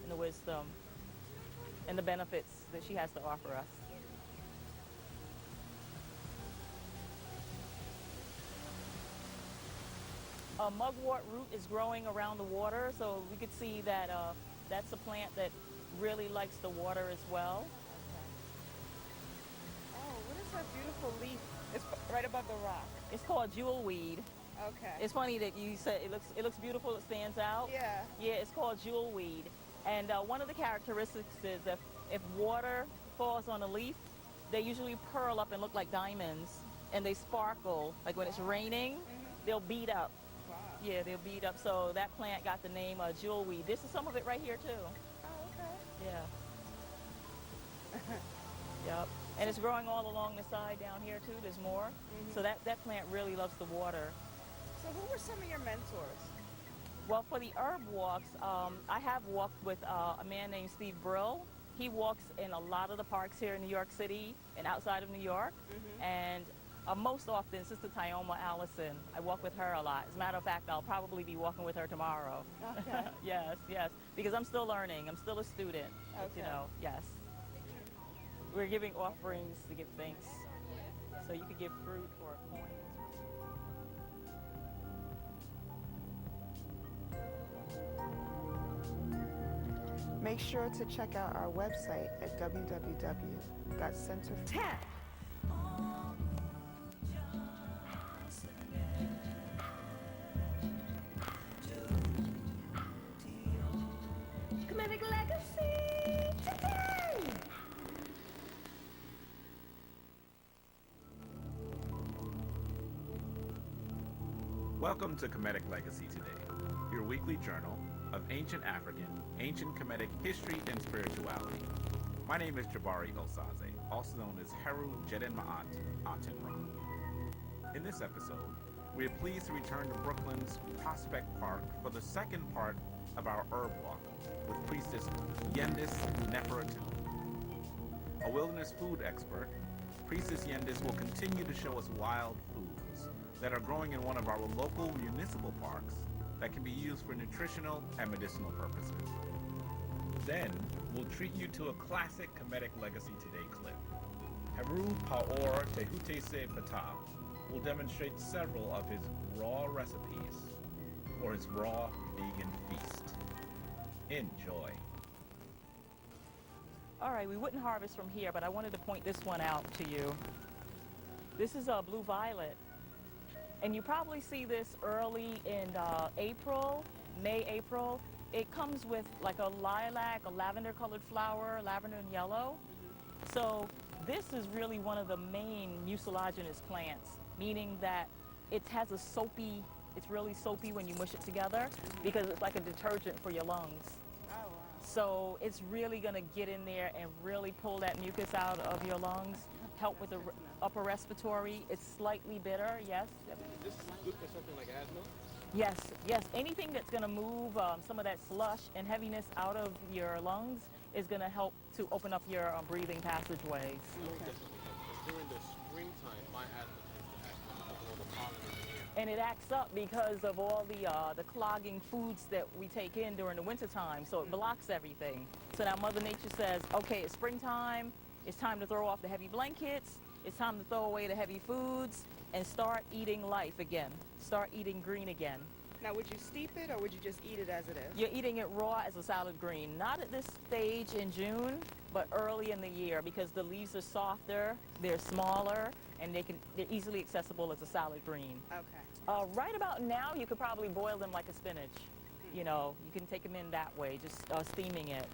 and the wisdom and the benefits that she has to offer us. Mugwort root is growing around the water, so we could see that that's a plant that really likes the water as well. Oh, what is that beautiful leaf? It's right above the rock. It's called Jewelweed. Okay. It's funny that you said it looks beautiful, it stands out. Yeah. Yeah, it's called Jewelweed. And one of the characteristics is if water falls on a leaf, they usually pearl up and look like diamonds, and they sparkle. Like when it's raining, they'll bead up. Wow. Yeah, they'll bead up. So that plant got the name Jewelweed. This is some of it right here too. Oh, okay. Yeah. Yep. And it's growing all along the side down here too. There's more. So that plant really loves the water. So who were some of your mentors? Well, for the herb walks, I have walked with a man named Steve Brill. He walks in a lot of the parks here in New York City and outside of New York. And most often, Sister Tyoma Allison, I walk with her a lot. As a matter of fact, I'll probably be walking with her tomorrow. Okay. Yes, because I'm still learning. I'm still a student. But, you Okay. know, yes. We're giving offerings to give thanks. So you could give fruit or coins. Make sure to check out our website at www.center. Comedic legacy today. Welcome to Kemetic Legacy Today, your weekly journal of ancient African, ancient Kemetic history and spirituality. My name is Jabari Osaze, also known as Heru Jeden Ma'at Atenra. In this episode, we are pleased to return to Brooklyn's Prospect Park for the second part of our herb walk with priestess Yendis Neferatu. A wilderness food expert, Priestess Yendis will continue to show us wild foods that are growing in one of our local municipal parks that can be used for nutritional and medicinal purposes. Then, we'll treat you to a classic Kemetic Legacy Today clip. Heru Paor Tehutese Patah will demonstrate several of his raw recipes for his raw vegan feast. Enjoy. All right, we wouldn't harvest from here, but I wanted to point this one out to you. This is a blue violet. And you probably see this early in April, May, April. It comes with like a lilac, a lavender colored flower, lavender and yellow. So this is really one of the main mucilaginous plants, meaning that it has a soapy, it's really soapy when you mush it together because it's like a detergent for your lungs. Oh, wow. So it's really gonna get in there and really pull that mucus out of your lungs, help with the upper respiratory. It's slightly bitter, yes. This is good for something like asthma? Yes, yes. Anything that's going to move some of that slush and heaviness out of your lungs is going to help to open up your breathing passageways. During the springtime, my asthma tends to act up because of all the pollen in the air. And it acts up because of all the clogging foods that we take in during the wintertime, so it blocks everything. So now Mother Nature says, okay, it's springtime, it's time to throw off the heavy blankets, it's time to throw away the heavy foods, and start eating life again. Start eating green again. Now, would you steep it or would you just eat it as it is? You're eating it raw as a salad green. Not at this stage in June, but early in the year because the leaves are softer, they're smaller, and they're easily accessible as a salad green. Okay. Right about now, you could probably boil them like a spinach. You know, you can take them in that way, just steaming it.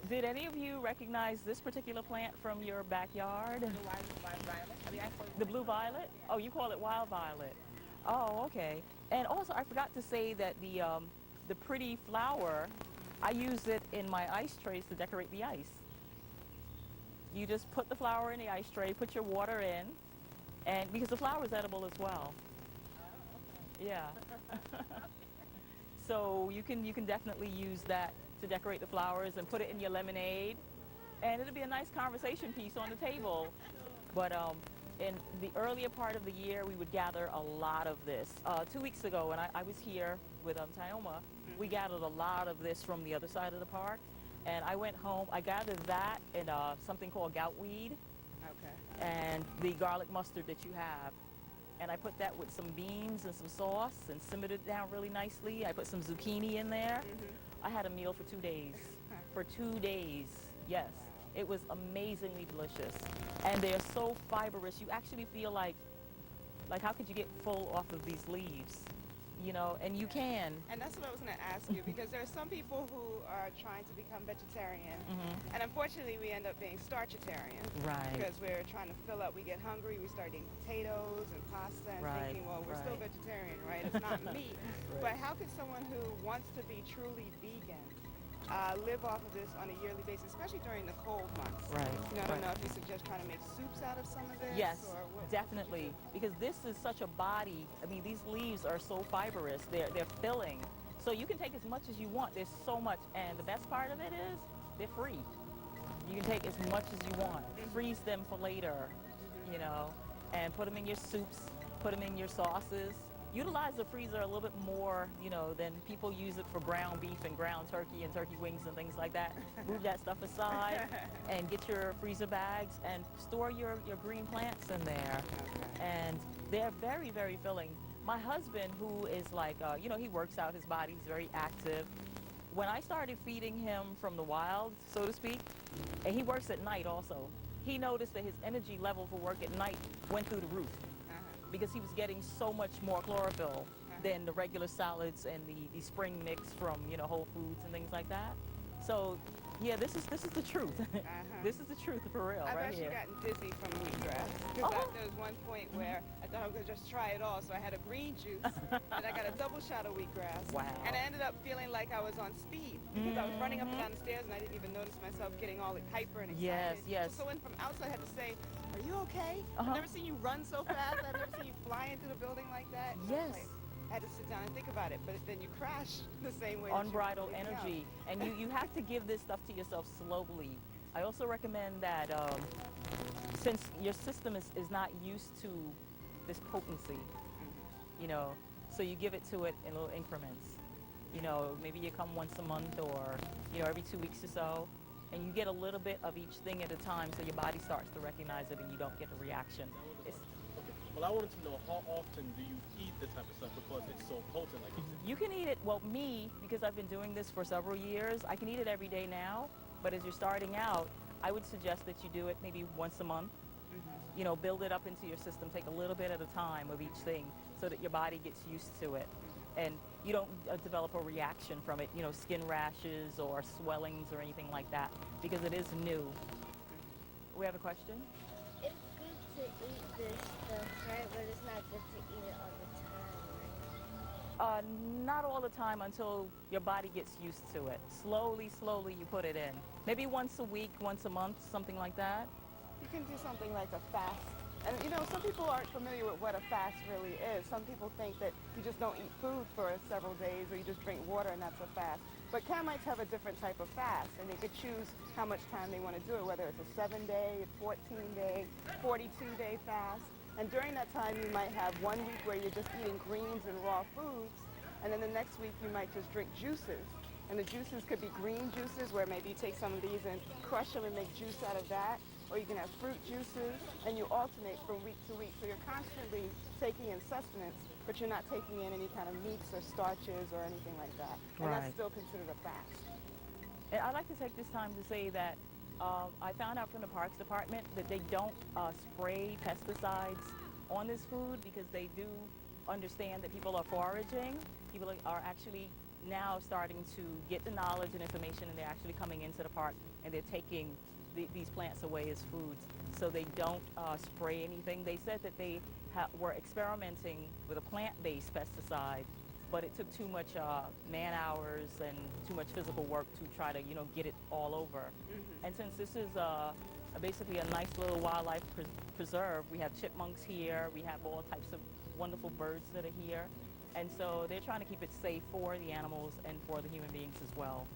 Did any of you recognize this particular plant from your backyard? The wild violet. I mean, I call it The blue violet? Oh, you call it wild violet. Oh, okay. And also, I forgot to say that the pretty flower, I use it in my ice trays to decorate the ice. You just put the flower in the ice tray, put your water in, and because the flower is edible as well. Yeah. So you can definitely use that to decorate the flowers and put it in your lemonade, and it'll be a nice conversation piece on the table. But in the earlier part of the year, we would gather a lot of this. 2 weeks ago, when I was here with Tyoma, we gathered a lot of this from the other side of the park. And I went home, I gathered that and something called goutweed. Okay. And the garlic mustard that you have. And I put that with some beans and some sauce and simmered it down really nicely. I put some zucchini in there. I had a meal for 2 days. For 2 days, yes. It was amazingly delicious. And they're so fibrous. You actually feel like Like, how could you get full off of these leaves? You know, and you can. And that's what I was going to ask you, because there are some people who are trying to become vegetarian, and unfortunately we end up being starchitarian. Right. Because we're trying to fill up, we get hungry, we start eating potatoes and pasta and Right, thinking, well, we're still right. vegetarian, right? It's not meat. But how could someone who wants to be truly vegan live off of this on a yearly basis, especially during the cold months? Right, You know, I don't right. know if you suggest trying to make soups out of some of this? Yes, or what definitely. Because this is such a body. I mean, these leaves are so fibrous. They're filling. So you can take as much as you want. There's so much. And the best part of it is they're free. You can take as much as you want. Freeze them for later, you know, and put them in your soups, put them in your sauces. Utilize the freezer a little bit more, you know, than people use it for ground beef and ground turkey and turkey wings and things like that. Move that stuff aside and get your freezer bags and store your green plants in there. And they're very, very filling. My husband, who is like, you know, he works out his body, he's very active. When I started feeding him from the wild, so to speak, and he works at night also, he noticed that his energy level for work at night went through the roof, because he was getting so much more chlorophyll than the regular salads and the spring mix from, you know, Whole Foods and things like that. So, yeah, this is the truth. This is the truth for real, I've right actually here. gotten dizzy from wheatgrass. Because there was one point where I thought I was going to just try it all. So I had a green juice, and I got a double shot of wheatgrass. Wow. And I ended up feeling like I was on speed, because I was running up and down the stairs, and I didn't even notice myself getting all hyper and excited. Yes. So someone from outside had to say, "Are you okay? I've never seen you run so fast. I've never seen you fly into the building like that." And I was Yes. like, I had to sit down and think about it, but then you crash the same way. that you Unbridled really energy. go. And you have to give this stuff to yourself slowly. I also recommend that since your system is not used to this potency, you know, so you give it to it in little increments. You know, maybe you come once a month or, you know, every 2 weeks or so, and you get a little bit of each thing at a time so your body starts to recognize it and you don't get the reaction. It's, Well, I wanted to know, how often do you eat this type of stuff, because it's so potent, like you said? You can eat it, well, me, because I've been doing this for several years, I can eat it every day now, but as you're starting out, I would suggest that you do it maybe once a month. You know, build it up into your system, take a little bit at a time of each thing so that your body gets used to it. And you don't develop a reaction from it, you know, skin rashes or swellings or anything like that, because it is new. We have a question? It's good to eat this stuff, right? But it's not good to eat it all the time, right? Not all the time until your body gets used to it. Slowly you put it in. Maybe once a week, once a month, something like that. You can do something like a fast. And you know, some people aren't familiar with what a fast really is. Some people think that you just don't eat food for several days, or you just drink water and that's a fast. But Camites have a different type of fast, and they could choose how much time they want to do it, whether it's a 7-day, 14-day, 42-day fast. And during that time, you might have 1 week where you're just eating greens and raw foods, and then the next week you might just drink juices. And the juices could be green juices, where maybe you take some of these and crush them and make juice out of that. Or you can have fruit juices, and you alternate from week to week. So you're constantly taking in sustenance, but you're not taking in any kind of meats or starches or anything like that. And that's Right. still considered a fast. And I'd like to take this time to say that I found out from the Parks Department that they don't spray pesticides on this food, because they do understand that people are foraging. People are actually now starting to get the knowledge and information, and they're actually coming into the park and they're taking these plants away as foods. So they don't spray anything. They said that they were experimenting with a plant-based pesticide, but it took too much man hours and too much physical work to try to, you know, get it all over. And since this is basically a nice little wildlife preserve, we have chipmunks here, we have all types of wonderful birds that are here. And so they're trying to keep it safe for the animals and for the human beings as well.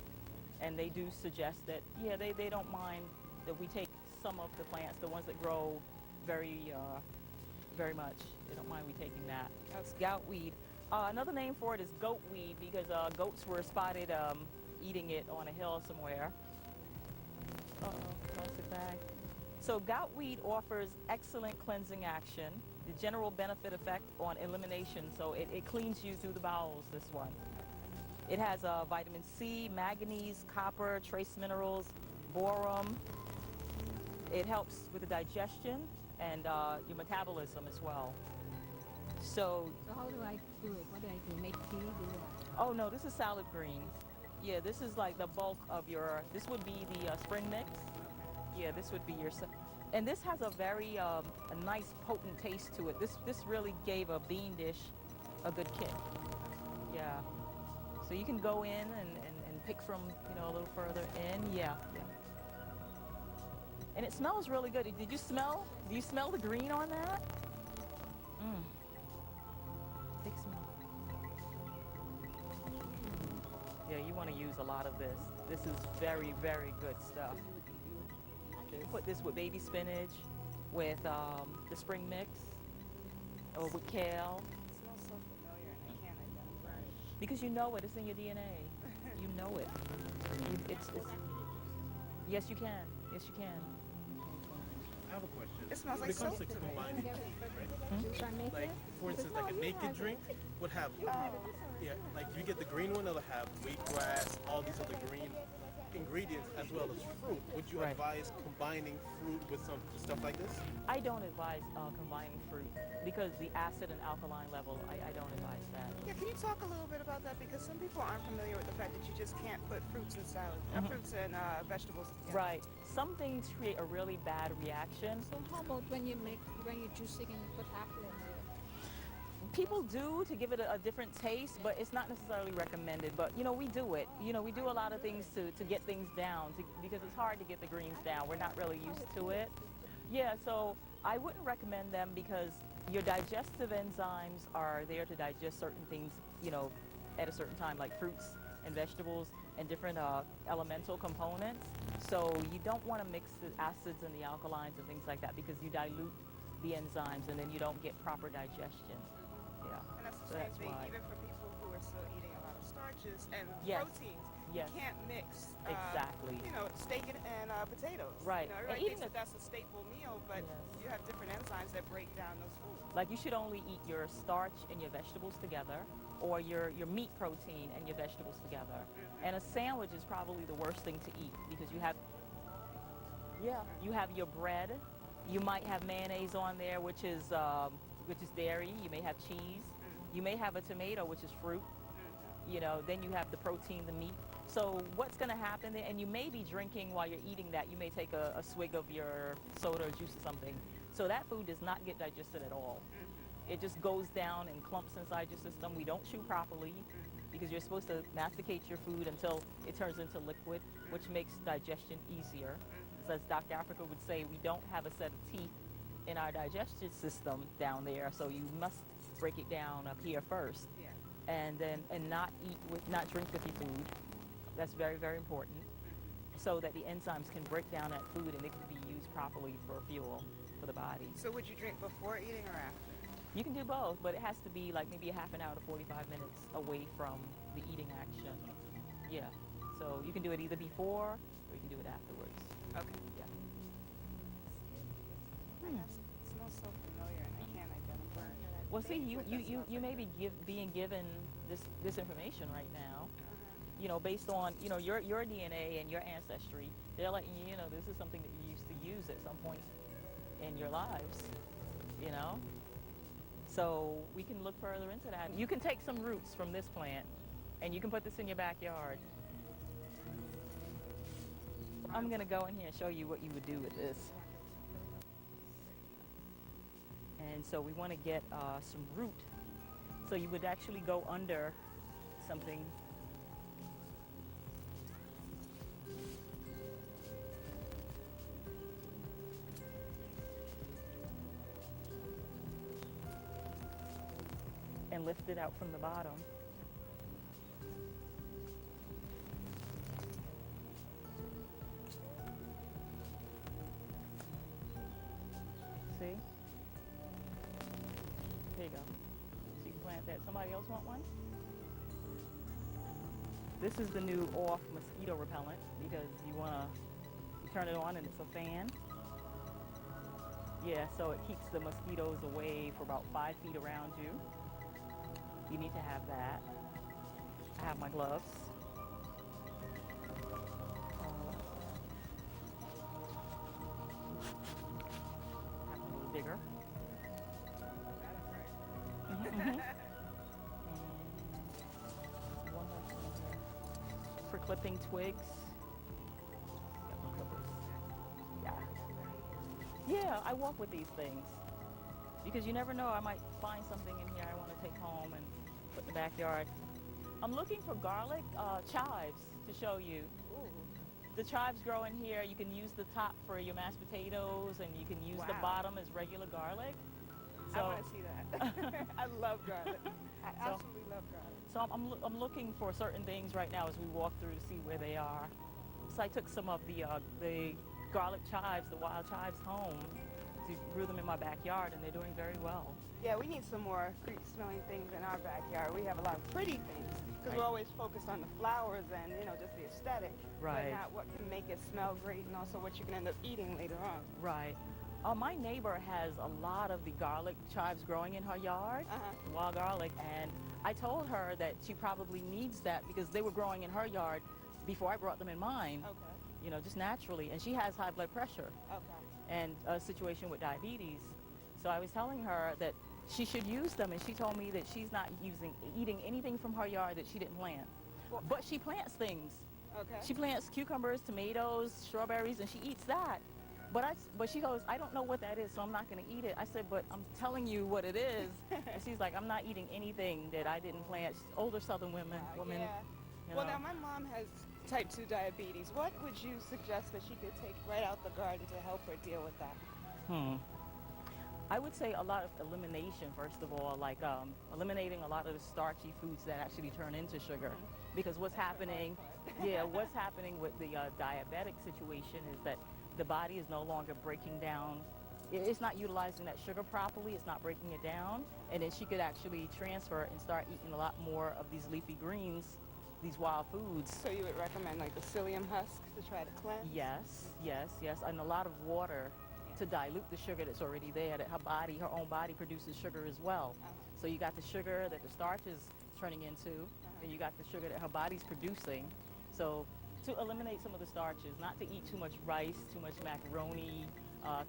And they do suggest that, yeah, they don't mind that we take some of the plants, the ones that grow very much. They don't mind we taking that. It's goutweed. Another name for it is goatweed, because goats were spotted eating it on a hill somewhere. Plastic bag. So goutweed offers excellent cleansing action, the general benefit effect on elimination. So it cleans you through the bowels, this one. It has vitamin C, manganese, copper, trace minerals, boron. It helps with the digestion and your metabolism as well. So, So how do I do it? What do I do? Make tea? Do what? oh no, this is salad greens. Yeah, this is like the bulk of your, this would be the spring mix. Yeah, this would be your, and this has a very a nice potent taste to it. This really gave a bean dish a good kick. Yeah. So you can go in and pick from, you know, a little further in. Yeah, yeah. And it smells really good. Did you smell? Do you smell the green on that? Mmm. Big smell. Yeah, you want to use a lot of this. This is very, very good stuff. You put this with baby spinach, with the spring mix, or with kale. It smells so familiar and I can't identify it. Because you know it. It's in your DNA. You know it. It's yes, you can. Yes, you can. I have a question. It smells When like it comes soap to to me. combining food, right? Should I make Like, it? for instance, like a naked drink would have, yeah, like you get the green one, it'll have wheatgrass, all these other green ingredients as well as fruit. Would you Right. advise combining fruit with some stuff like this? I don't advise combining fruit because the acid and alkaline level, I don't advise that. Yeah, can you talk a little bit about that? Because some people aren't familiar with the fact that you just can't put fruits in salad, fruits and vegetables together. Right. Some things create a really bad reaction. So how about when you juicing and you put apple in there? People do to give it a different taste, but it's not necessarily recommended. But, you know, we do it. You know, we do a lot of things to get things down because it's hard to get the greens down. We're not really used to it. Yeah, so I wouldn't recommend them because your digestive enzymes are there to digest certain things, you know, at a certain time, like fruits and vegetables and different elemental components. So you don't want to mix the acids and the alkalines and things like that because you dilute the enzymes and then you don't get proper digestion. Yeah. And that's the So same that's thing why. even for people who are still eating a lot of starches and Yes. proteins. Yes. You can't mix, Exactly. you know, steak and potatoes. Right. You know, And everybody eating thinks that that's a staple meal, but Yes. you have different enzymes that break down those foods. Like you should only eat your starch and your vegetables together, or your meat protein and your vegetables together. And a sandwich is probably the worst thing to eat because you have your bread. You might have mayonnaise on there, which is dairy. You may have cheese. You may have a tomato, which is fruit. You know, then you have the protein, the meat. So what's going to happen there? And you may be drinking while you're eating that. You may take a swig of your soda or juice or something. So that food does not get digested at all. It just goes down in clumps inside your system. We don't chew properly because you're supposed to masticate your food until it turns into liquid, which makes digestion easier. As Dr. Africa would say, we don't have a set of teeth in our digestive system down there, so you must break it down up here first. Yeah. And not drink with your food. That's very, very important. So that the enzymes can break down that food and it can be used properly for fuel for the body. So would you drink before eating or after? You can do both, but it has to be like maybe a half an hour to 45 minutes away from the eating action. Yeah. So you can do it either before or you can do it afterwards. Okay. Yeah. It smells so familiar and I can't identify it. Well, see, What that smells you may like. be being given this information right now. You know, based on, you know, your DNA and your ancestry. They're letting you know this is something that you used to use at some point in your lives, you know? So we can look further into that. You can take some roots from this plant and you can put this in your backyard. I'm gonna go in here and show you what you would do with this. And so we wanna get some root. So you would actually go under something. And lift it out from the bottom. See? There you go. So you can plant that. Somebody else want one? This is the new off mosquito repellent because you turn it on and it's a fan. Yeah, so it keeps the mosquitoes away for about 5 feet around you. You need to have that. I have my gloves. I have one a little bigger. clipping twigs. Got my clippers. Yeah. Yeah, I walk with these things because you never know. I might find something in here I want to take home and put in the backyard. I'm looking for garlic chives to show you. The chives grow in here. You can use the top for your mashed potatoes, and you can use the bottom as regular garlic. So, I want to see that. I love garlic. I absolutely love garlic. So I'm looking for certain things right now as we walk through to see where they are. So I took some of the garlic chives, the wild chives, home to grew them in my backyard, and they're doing very well. Yeah, we need some more creepy-smelling things in our backyard. We have a lot of pretty things because we're always focused on the flowers and, you know, just the aesthetic. Right. But not what can make it smell great and also what you can end up eating later on. Right. My neighbor has a lot of the garlic chives growing in her yard, wild garlic, and I told her that she probably needs that because they were growing in her yard before I brought them in mine. Okay. You know, just naturally. And she has high blood pressure and a situation with diabetes. So I was telling her that she should use them, and she told me that she's not eating anything from her yard that she didn't plant. Well, but she plants things. Okay. She plants cucumbers, tomatoes, strawberries, and she eats that. But she goes, I don't know what that is, so I'm not going to eat it. I said, but I'm telling you what it is. And she's like, I'm not eating anything that I didn't plant. She's older Southern woman. Yeah. You Well, know. now my mom has type 2 diabetes. What would you suggest that she could take right out the garden to help her deal with that? I would say a lot of elimination, first of all, like eliminating a lot of the starchy foods that actually turn into sugar. Because what's happening, what's happening with the diabetic situation is that the body is no longer breaking down. It's not utilizing that sugar properly. It's not breaking it down. And then she could actually transfer and start eating a lot more of these leafy greens, these wild foods. So you would recommend like the psyllium husk to try to cleanse? Yes, and a lot of water to dilute the sugar that's already there, that her own body produces sugar as well. So you got the sugar that the starch is turning into, and you got the sugar that her body's producing. So to eliminate some of the starches, not to eat too much rice, too much macaroni,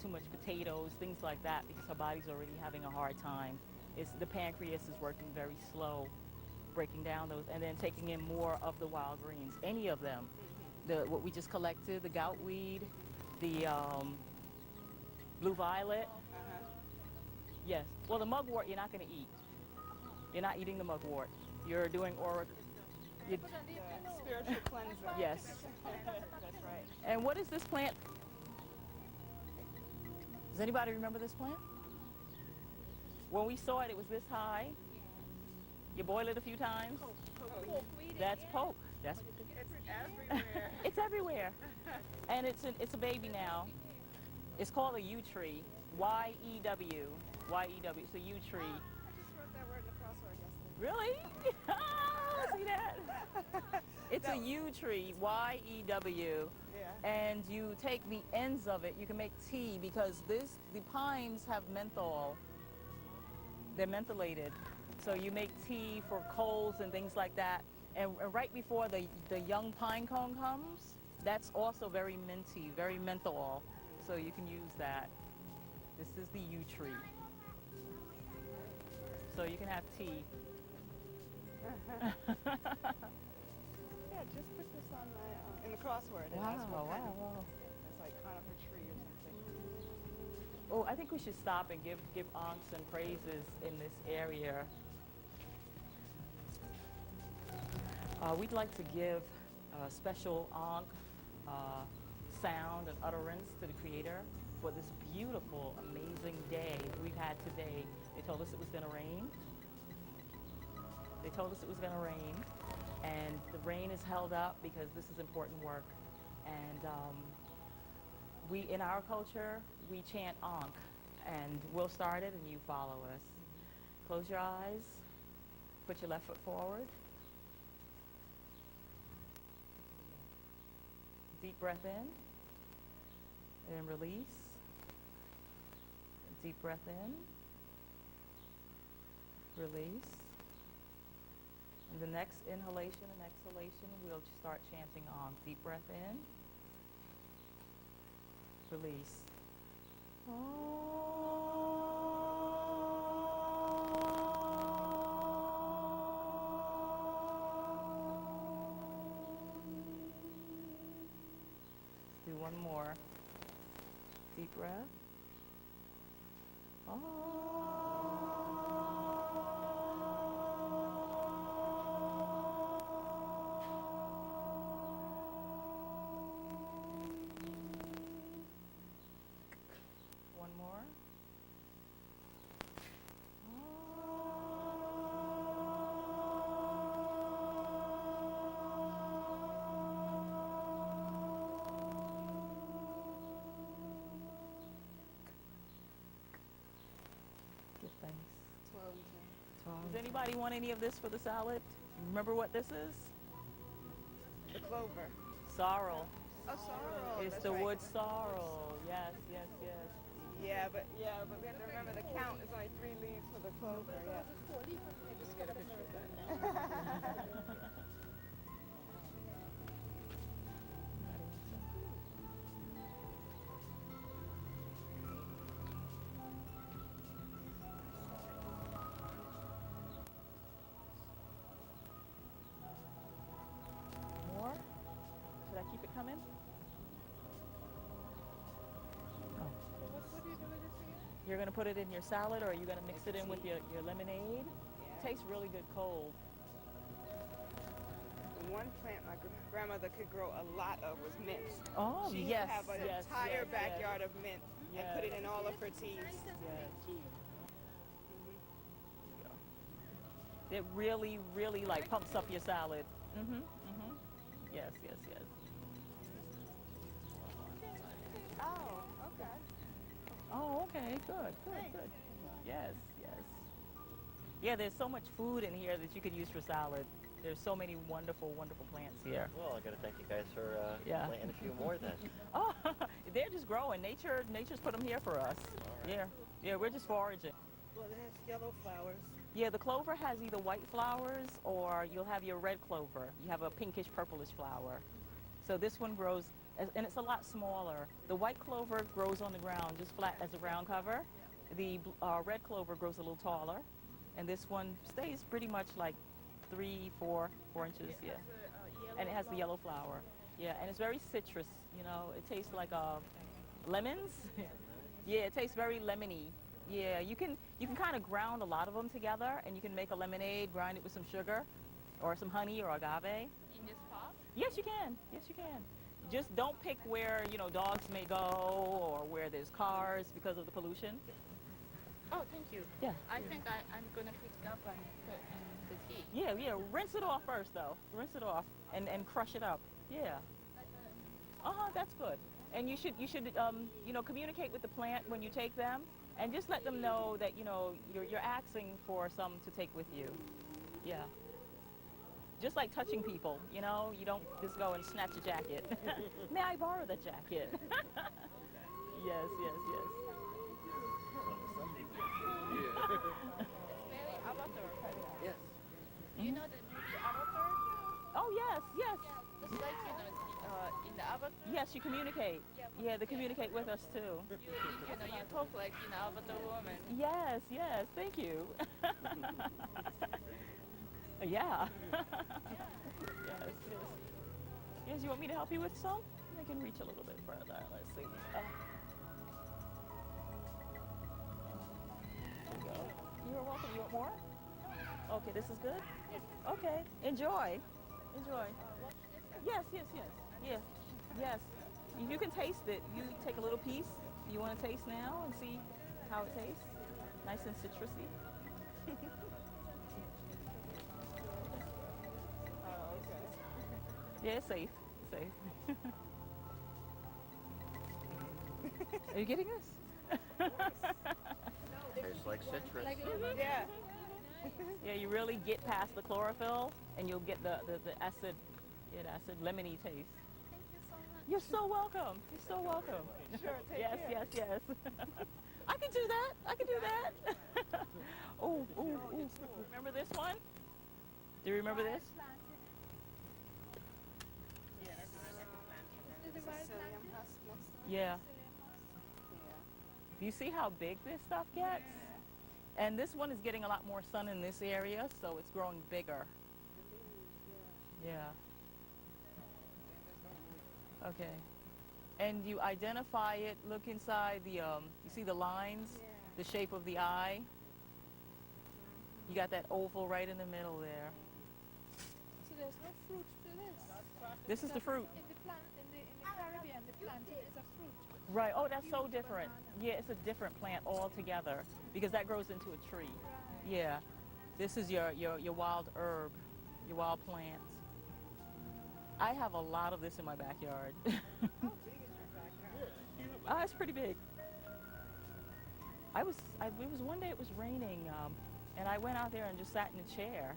too much potatoes, things like that, because her body's already having a hard time. The pancreas is working very slow, breaking down those, and then taking in more of the wild greens, any of them. What we just collected, the goutweed, the blue violet. Yes. Well, the mugwort you're not going to eat. You're not eating the mugwort. You're doing spiritual cleansing. Yes. That's right. And what is this plant? Does anybody remember this plant? When we saw it, it was this high. You boil it a few times. That's poke. That's It's everywhere. it's everywhere. And it's a baby now. It's called a yew tree. Y-E-W. Y-E-W. It's a yew tree. I just wrote that word in the crossword yesterday. Really? See that? It's a yew tree. Y-E-W. Yeah. And you take the ends of it. You can make tea because the pines have menthol. They're mentholated. So you make tea for colds and things like that. And right before the young pine cone comes, that's also very minty, very menthol. So you can use that. This is the yew tree. So you can have tea. Yeah, just put this on my in the crossword. And that's what kind of, it's like conifer tree or something. Oh, I think we should stop and give aunts and praises in this area. We'd like to give a special ankh sound and utterance to the Creator for this beautiful, amazing day we've had today. They told us it was going to rain. They told us it was going to rain, and the rain is held up because this is important work. And we, in our culture, we chant ankh, and we'll start it and you follow us. Close your eyes, put your left foot forward. Deep breath in, and release. Deep breath in, release. And the next inhalation and exhalation, we'll start chanting on. Deep breath in, release. Deep breath. One more. Give thanks. 12. Does anybody want any of this for the salad? Remember what this is? The clover. Sorrel. Oh, sorrel. It's that's the right. wood sorrel. Yes, yes, yes. Yeah, but we have to remember the count is only 3 leaves for the clover. Yeah. Just get a picture of that. More? Should I keep it coming? Oh. What do you do with this again? You're going to put it in your salad, or are you going to mix it in with your lemonade? Yeah. Tastes really good cold. One plant my grandmother could grow a lot of was mint. Oh, She yes, would have an yes, entire yes, backyard of mint and put it Yes. in all of her teas. Yes. It really, really like pumps up your salad. Mm-hmm, mm-hmm. Yes, yes, yes. Oh, okay. Oh, okay, good, good, good. Yes, yes. Yeah, there's so much food in here that you could use for salad. There's so many wonderful, wonderful plants here. Well, I gotta thank you guys for Yeah. planting a few more then. Oh, they're just growing. Nature's put them here for us. Yeah, yeah, we're just foraging. Well, it has yellow flowers. Yeah, the clover has either white flowers or you'll have your red clover. You have a pinkish purplish flower. So this one grows, and it's a lot smaller. The white clover grows on the ground, just flat as a ground cover. The red clover grows a little taller, and this one stays pretty much like 4 inches, yeah. And it has the yellow flower. Yeah, and it's very citrus, you know. It tastes like lemons. Yeah, it tastes very lemony. Yeah, you can kind of ground a lot of them together, and you can make a lemonade, grind it with some sugar or some honey or agave. In this pot? Yes, you can. Yes, you can. Just don't pick where, you know, dogs may go or where there's cars because of the pollution. Oh, thank you. Yeah. I think I'm gonna pick it up and put in the tea. Yeah, yeah. Rinse it off first, though. Rinse it off and crush it up. Yeah. That's good. And you should you know, communicate with the plant when you take them, and just let them know that, you know, you're asking for some to take with you. Yeah. Just like touching people, you know, you don't just go and snatch a jacket. May I borrow the jacket? Yes, yes, yes. Very Avatar. Yes. You know the movie Avatar? Oh, yes, yes. Just like, you know, in the Avatar, Yes, you communicate. Yeah, they communicate with us too. you talk like, you know, Avatar woman. Yes, yes, thank you. Yeah. Yes, yes. Yes, you want me to help you with some? I can reach a little bit further. Let's see. There you go. You're welcome. You want more? Okay, this is good? Okay. Enjoy. Enjoy. Yes, yes, yes. Yeah. Yes. You can taste it. You take a little piece. You want to taste now and see how it tastes? Nice and citrusy. Oh, okay. Yeah, it's safe. It's safe. Are you getting this? Tastes like citrus. Yeah. Yeah, you really get past the chlorophyll and you'll get the acid, the acid lemony taste. Thank you so much. You're so welcome. You're so welcome. Sure, take Yes, care. yes, yes. I can do that. I can do that. Oh, oh, oh. Remember this one? Do you remember this? Psyllium husk next to it. Yeah. Yeah. Do you see how big this stuff gets? And this one is getting a lot more sun in this area, so it's growing bigger. Yeah. Okay. And you identify it, look inside the, you see the lines, the shape of the eye. You got that oval right in the middle there. So there's no fruit to this. This is the fruit. In the Caribbean, the plantain is a fruit. Right, oh, that's so Huge different. banana. Yeah, it's a different plant altogether because that grows into a tree. Right. Yeah, this is your wild herb, your wild plants. I have a lot of this in my backyard. How big is your backyard? It's pretty big. It was one day it was raining, and I went out there and just sat in a chair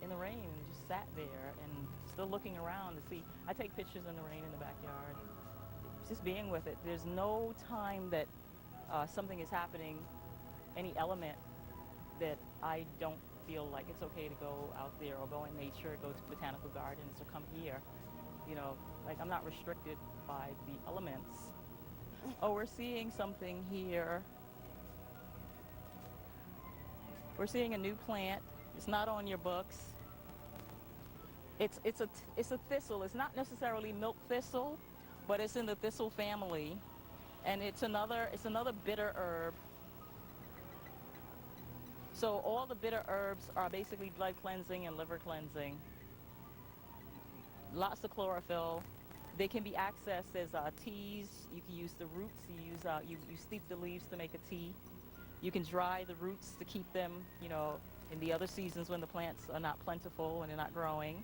in the rain and just sat there and still looking around to see. I take pictures in the rain in the backyard. Just being with it. There's no time that something is happening, any element that I don't feel like it's okay to go out there or go in nature, go to botanical gardens or come here. You know, like I'm not restricted by the elements. Oh, we're seeing something here. We're seeing a new plant. It's not on your books. It's a thistle. It's not necessarily milk thistle, but it's in the thistle family, and it's another bitter herb. So all the bitter herbs are basically blood cleansing and liver cleansing. Lots of chlorophyll. They can be accessed as teas. You can use the roots. You steep the leaves to make a tea. You can dry the roots to keep them, you know, in the other seasons when the plants are not plentiful and they're not growing.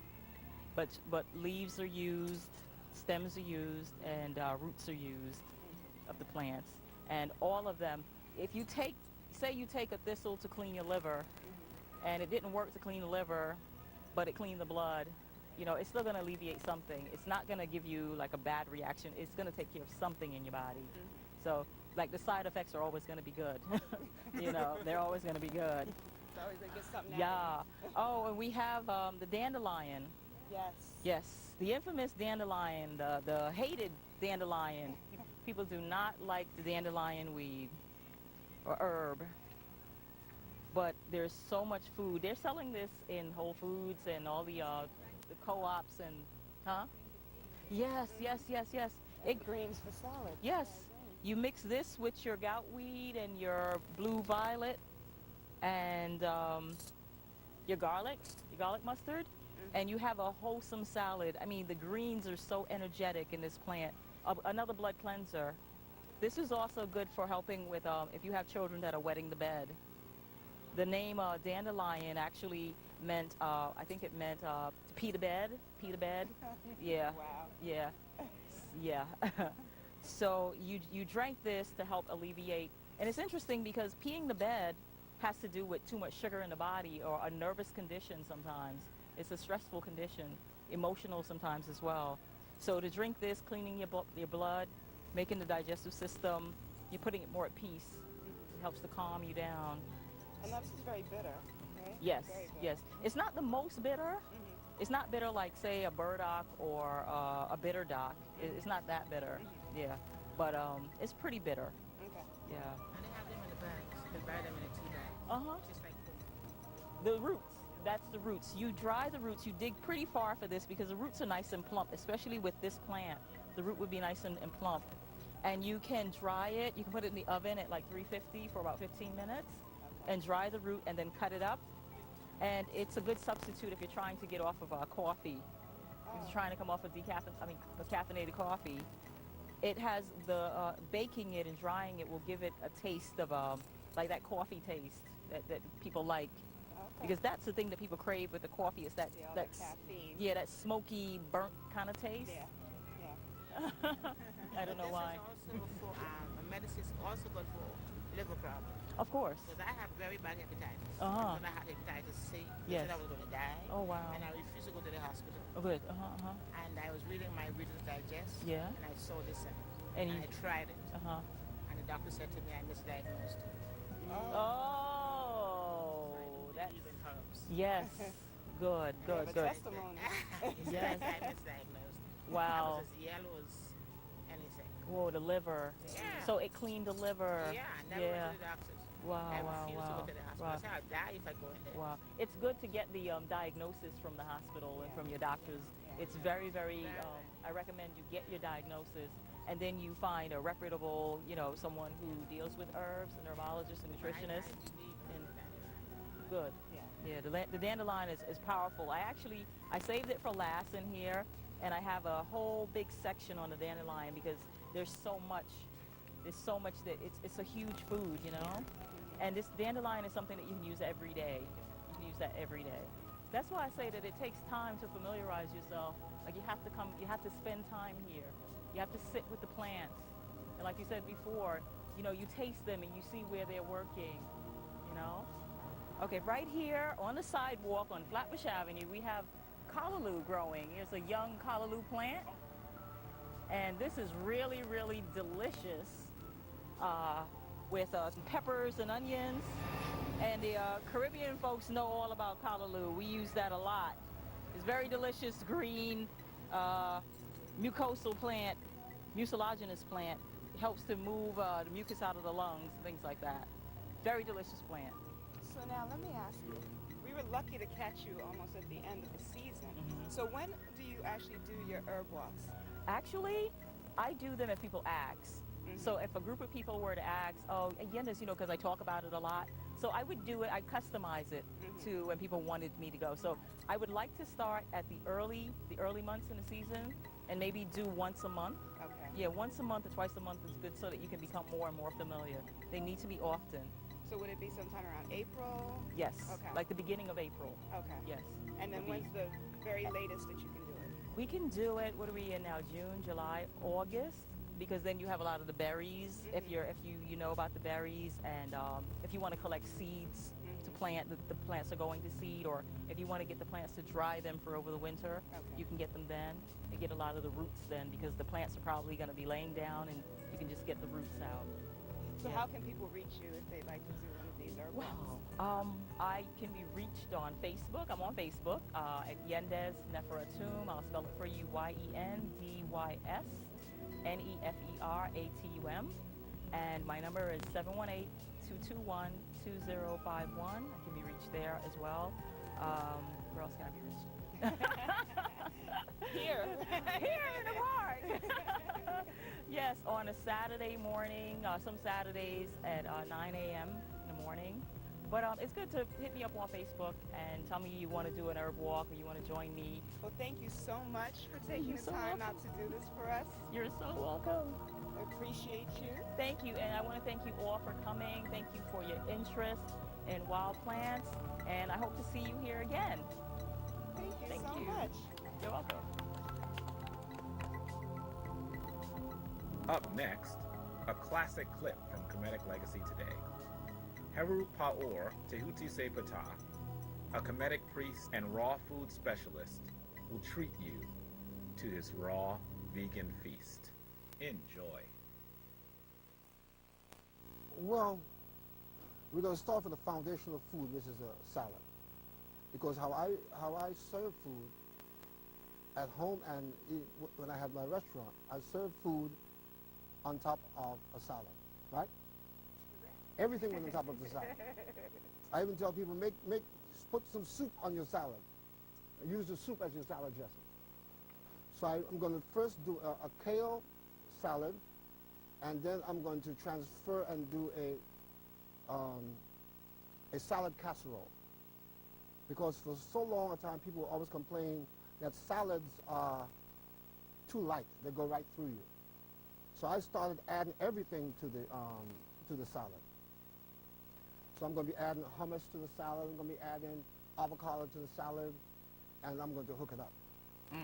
But leaves are used, stems are used, and roots are used of the plants. And all of them, if you say you take a thistle to clean your liver, and it didn't work to clean the liver, but it cleaned the blood, you know, it's still going to alleviate something. It's not going to give you like a bad reaction. It's going to take care of something in your body. So, like, the side effects are always going to be good. You know, they're always going to be good. It's always a good something. Yeah. Oh, and we have the dandelion. Yes. Yes, the infamous dandelion, the hated dandelion. People do not like the dandelion weed or herb. But there's so much food. They're selling this in Whole Foods and all the co-ops and, huh? Yes. It Greens for salad. Yes. You mix this with your goutweed and your blue violet and your garlic mustard, and you have a wholesome salad. I mean, the greens are so energetic in this plant. Another blood cleanser. This is also good for helping with if you have children that are wetting the bed. The name dandelion actually meant, I think it meant pee the bed. Yeah. Wow. Yeah. So you drank this to help alleviate, and it's interesting because peeing the bed has to do with too much sugar in the body or a nervous condition sometimes. It's a stressful condition, emotional sometimes as well. So to drink this, cleaning your blood, making the digestive system, you're putting it more at peace. It helps to calm you down. And now this is very bitter, right? Yes, Very bitter. yes. It's not the most bitter. It's not bitter like, say, a burdock or a bitter dock. It's not that bitter, yeah. But it's pretty bitter, Okay. yeah. And they have them in the bags. You can buy them in a tea bag. Uh-huh. Just like food. The roots, that's the roots. You dry the roots, you dig pretty far for this because the roots are nice and plump, especially with this plant. The root would be nice and plump. And you can dry it, you can put it in the oven at like 350 for about 15 minutes and dry the root and then cut it up. And it's a good substitute if you're trying to get off of coffee. If you're trying to come off of caffeinated coffee. It has baking it and drying it will give it a taste of like that coffee taste that people like. Because that's the thing that people crave with the coffee is that, Yeah, all that the caffeine. yeah, that smoky, burnt kind of taste. Yeah. I don't know why. This is also for medicine. It's also good for liver problems. Of course. Because I have very bad hepatitis. Uh-huh. When I had hepatitis C, they Yes. said I was going to die. Oh, wow. And I refused to go to the hospital. Oh, good. Uh-huh. And I was reading my Reader's Digest. Yeah. And I saw this And and you- I tried it. Uh-huh. And the doctor said to me I misdiagnosed. Oh, that's Even herbs. yes. Good. You have a Good. testimony. Yes. I misdiagnosed. Wow. I was as yellow as anything. Whoa, the liver. Yeah. So it cleaned the liver. Yeah, I never went to the doctors. Wow, I wow, refuse to wow. go to the hospital. Wow. I said I'll die if I go in there. Wow. It's good to get the diagnosis from the hospital and from your doctors. It's very, very, I recommend you get your diagnosis and then you find a reputable, someone who deals with herbs, an herbologist, a nutritionist. And good. Yeah, the dandelion is powerful. I saved it for last in here, and I have a whole big section on the dandelion because there's so much that it's a huge food, And this dandelion is something that you can use every day. You can use that every day. That's why I say that it takes time to familiarize yourself. Like you have to spend time here. You have to sit with the plants. And like you said before, you taste them and you see where they're working, Okay, right here on the sidewalk on Flatbush Avenue, we have Callaloo growing. Here's a young Callaloo plant. And this is really, really delicious with some peppers and onions. And the Caribbean folks know all about Callaloo. We use that a lot. It's very delicious, green, mucosal plant, mucilaginous plant. It helps to move the mucus out of the lungs, things like that. Very delicious plant. So now let me ask you, we were lucky to catch you almost at the end of the season. So when do you actually do your herb walks? Actually, I do them if people ask. So if a group of people were to ask, oh, Yenda's, because I talk about it a lot. So I would do it, I customize it to when people wanted me to go. So I would like to start at the early months in the season and maybe do once a month. Okay. Yeah, once a month or twice a month is good so that you can become more and more familiar. They need to be often. So would it be sometime around April? Yes. Okay. Like the beginning of April. Okay. Yes. And then when's the very latest that you can do it? We can do it, what are we in now, June, July, August? Because then you have a lot of the berries, if you know about the berries, and if you want to collect seeds to plant, the plants are going to seed, or if you want to get the plants to dry them for over the winter, you can get them then. You get a lot of the roots then because the plants are probably going to be laying down and you can just get the roots out. So how can people reach you if they'd like to do one of these herb walks? I can be reached on Facebook. I'm on Facebook at Yendez Neferatum. I'll spell it for you, YENDYS-NEFERATUM. And my number is 718-221-2051. I can be reached there as well. Where else can I be reached? Here in the park. Yes, on a Saturday morning, some Saturdays at 9 a.m. in the morning. But it's good to hit me up on Facebook and tell me you want to do an herb walk or you want to join me. Well, thank you so much for taking the time out to do this for us. You're so welcome. I appreciate you. Thank you, and I want to thank you all for coming. Thank you for your interest in wild plants, and I hope to see you here again. Thank you so much. You're welcome. Up next, a classic clip from Kemetic Legacy Today. Heru Paor Tehuti Sepata, a Kemetic priest and raw food specialist, will treat you to his raw vegan feast. Enjoy. Well, we're going to start with the foundational food, which is a salad. Because how I serve food at home and when I have my restaurant, I serve food on top of a salad, right? Everything was on top of the salad. I even tell people, put some soup on your salad. Use the soup as your salad dressing. So I'm going to first do a kale salad, and then I'm going to transfer and do a salad casserole. Because for so long a time, people always complain that salads are too light. They go right through you. So I started adding everything to the salad. So I'm going to be adding hummus to the salad. I'm going to be adding avocado to the salad, and I'm going to hook it up. He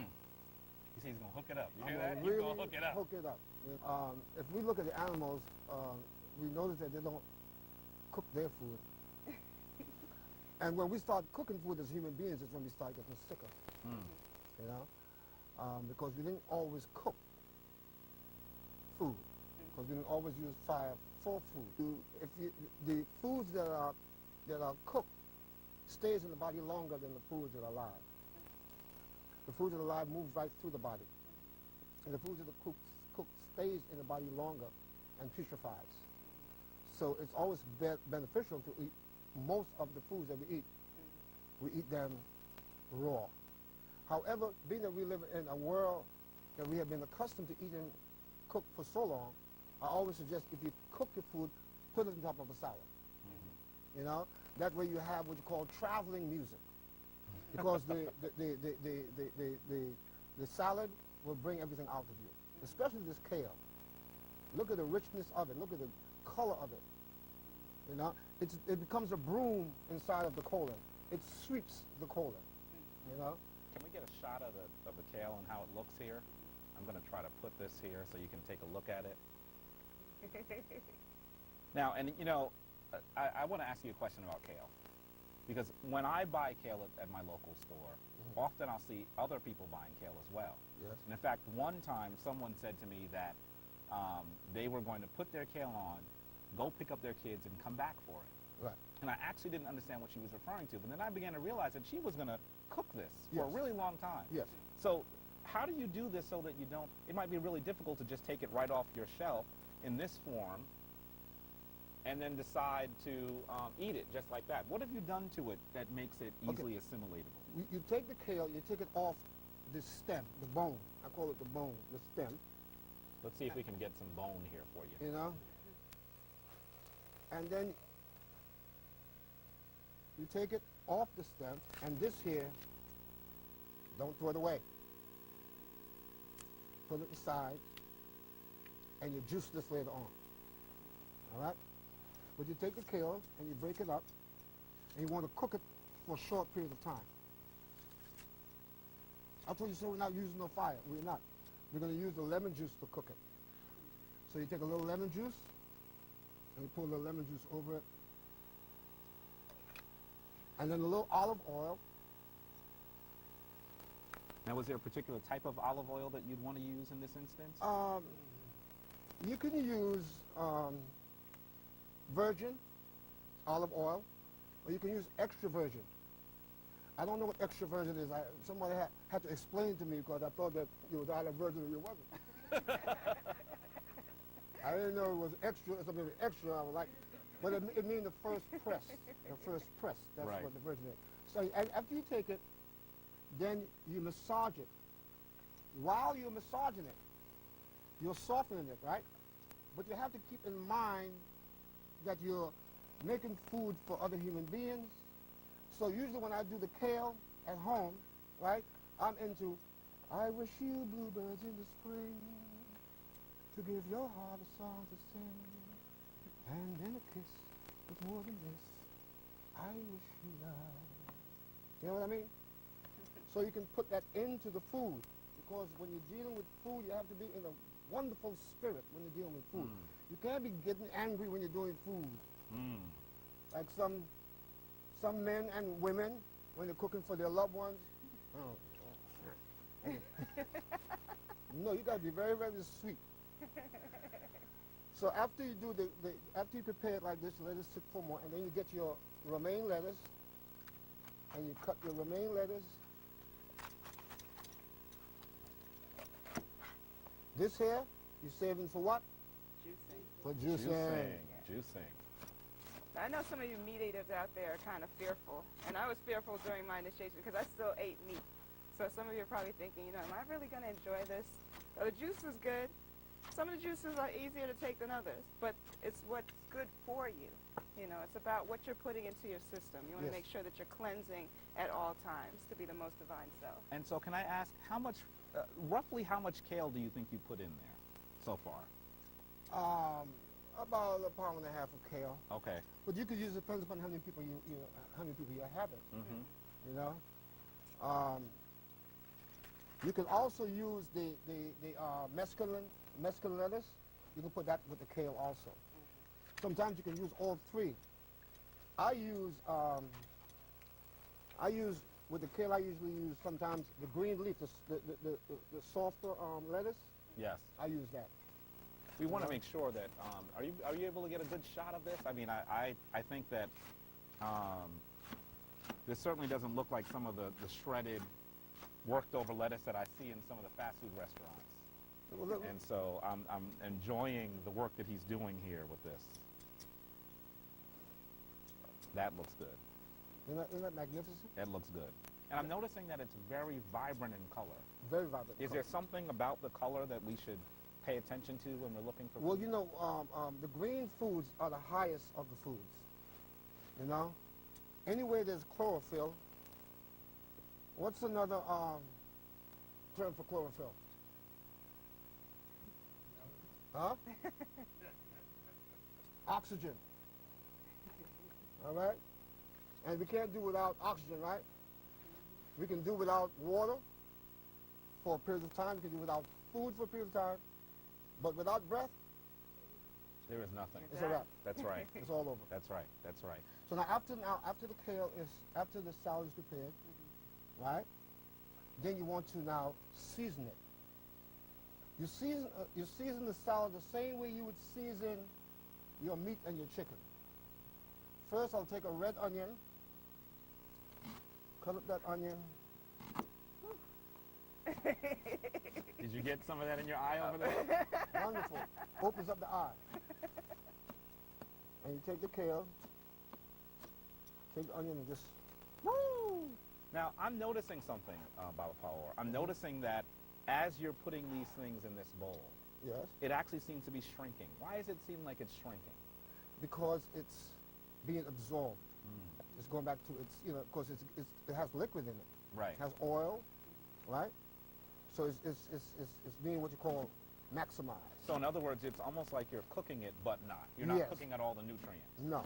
says he's going to hook it up. You hear I'm that? gonna really He's going to hook it up. Hook it up. If we look at the animals, we notice that they don't cook their food. And when we start cooking food as human beings is when we start getting sicker. You know? Because we didn't always cook food. Because we didn't always use fire for food. The foods that are cooked stays in the body longer than the foods that are alive. The foods that are alive move right through the body. And the foods that are cooked stays in the body longer and putrefies. So it's always beneficial to eat most of the foods that we eat them raw. However, being that we live in a world that we have been accustomed to eating cook for so long, I always suggest if you cook your food, put it on top of a salad. You know, that way you have what you call traveling music, because the salad will bring everything out of you, especially this kale. Look at the richness of it. Look at the color of it. You know, it becomes a broom inside of the colon. It sweeps the colon. You know. Can we get a shot of the kale and how it looks here? I'm going to try to put this here so you can take a look at it. Now, and you know, I want to ask you a question about kale. Because when I buy kale at my local store, often I'll see other people buying kale as well. Yes. And in fact, one time someone said to me that they were going to put their kale on, go pick up their kids, and come back for it. Right. And I actually didn't understand what she was referring to. But then I began to realize that she was going to cook this for a Yes. really long time. Yes. So how do you do this so that you don't, it might be really difficult to just take it right off your shelf in this form and then decide to eat it just like that. What have you done to it that makes it easily assimilatable? You take the kale, you take it off the stem, the bone. I call it the bone, the stem. Let's see if we can get some bone here for you. You know? And then you take it off the stem, and this here, don't throw it away. Put it aside, and you juice this later on. All right? But you take the kale, and you break it up, and you want to cook it for a short period of time. I told you so we're not using no fire. We're not. We're going to use the lemon juice to cook it. So you take a little lemon juice, and you pour a little lemon juice over it. And then a little olive oil. Now, was there a particular type of olive oil that you'd want to use in this instance? You can use virgin olive oil, or you can use extra virgin. I don't know what extra virgin is. Somebody had to explain it to me because I thought that you was either virgin or you wasn't. I didn't know it was extra or something extra. I was like, but it means the first press. The first press. That's Right. what the virgin is. So and after you take it, then you massage it. While you're massaging it, you're softening it, right? But you have to keep in mind that you're making food for other human beings. So usually when I do the kale at home, right, I'm into, I wish you bluebirds in the spring to give your heart a song to sing, and then a kiss with more than this, I wish you love. You know what I mean? So you can put that into the food, because when you're dealing with food, you have to be in a wonderful spirit when you're dealing with food. You can't be getting angry when you're doing food. Like some men and women, when they're cooking for their loved ones. No, you got to be very, very sweet. So after you do after you prepare it like this, let it sit for more, and then you get your romaine lettuce, and you cut your romaine lettuce. This here, you're saving for what? Juicing. For juicing. Juicing. I know some of you meat eaters out there are kind of fearful, and I was fearful during my initiation because I still ate meat. So some of you are probably thinking, you know, am I really going to enjoy this? The juice is good. Some of the juices are easier to take than others, but it's what's good for you. You know, it's about what you're putting into your system. You want to make sure that you're cleansing at all times to be the most divine self. And so can I ask, how much, roughly how much kale do you think you put in there so far? About a pound and a half of kale. Okay. But you could use it, depends upon how many people how many people you're having. You know. You can also use the mesclun lettuce. You can put that with the kale also. Sometimes you can use all three. I use with the kale. I usually use sometimes the green leaf, the softer lettuce. Yes. I use that. We want to make sure that, are you able to get a good shot of this? I mean, I think that this certainly doesn't look like some of the shredded, worked over lettuce that I see in some of the fast food restaurants. And so I'm enjoying the work that he's doing here with this. That looks good. Isn't that magnificent? That looks good. And I'm noticing that it's very vibrant in color. Very vibrant. Is there something about the color that we should pay attention to when we're looking for Well, food? you know, the green foods are the highest of the foods. You know, anywhere there's chlorophyll. What's another term for chlorophyll? Huh? Oxygen. All right? And we can't do without oxygen, right? We can do without water for a period of time. We can do without food for a period of time. But without breath, There is nothing. it's a wrap. That's right. It's all over. That's right. That's right. So after the kale is, after the salad is prepared, right? Then you want to now season it. You season the salad the same way you would season your meat and your chicken. First, I'll take a red onion, cut up that onion. Did you get some of that in your eye over there? Wonderful. Opens up the eye. And you take the kale, take the onion and just, woo! Now, I'm noticing something, Baba Power. I'm noticing that as you're putting these things in this bowl, Yes, it actually seems to be shrinking. Why does it seem like it's shrinking? because it's being absorbed. It's going back to its, you know, because it has liquid in it. Right. It has oil, right? So it's being what you call maximized. So in other words, it's almost like you're cooking it, but not. You're not Yes. cooking out all the nutrients. No,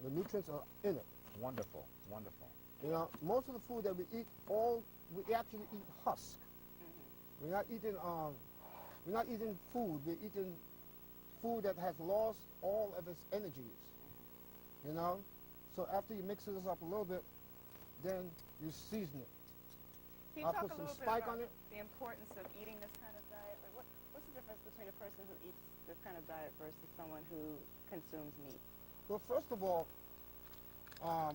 the nutrients are in it. Wonderful, wonderful. You know, most of the food that we eat, we actually eat husk. We're not eating food. We're eating food that has lost all of its energies. You know, so after you mix this up a little bit, then you season it. Can you I'll talk put a some little bit spike about on it. the importance of eating this kind of diet? Like, what's the difference between a person who eats this kind of diet versus someone who consumes meat? Well, first of all, all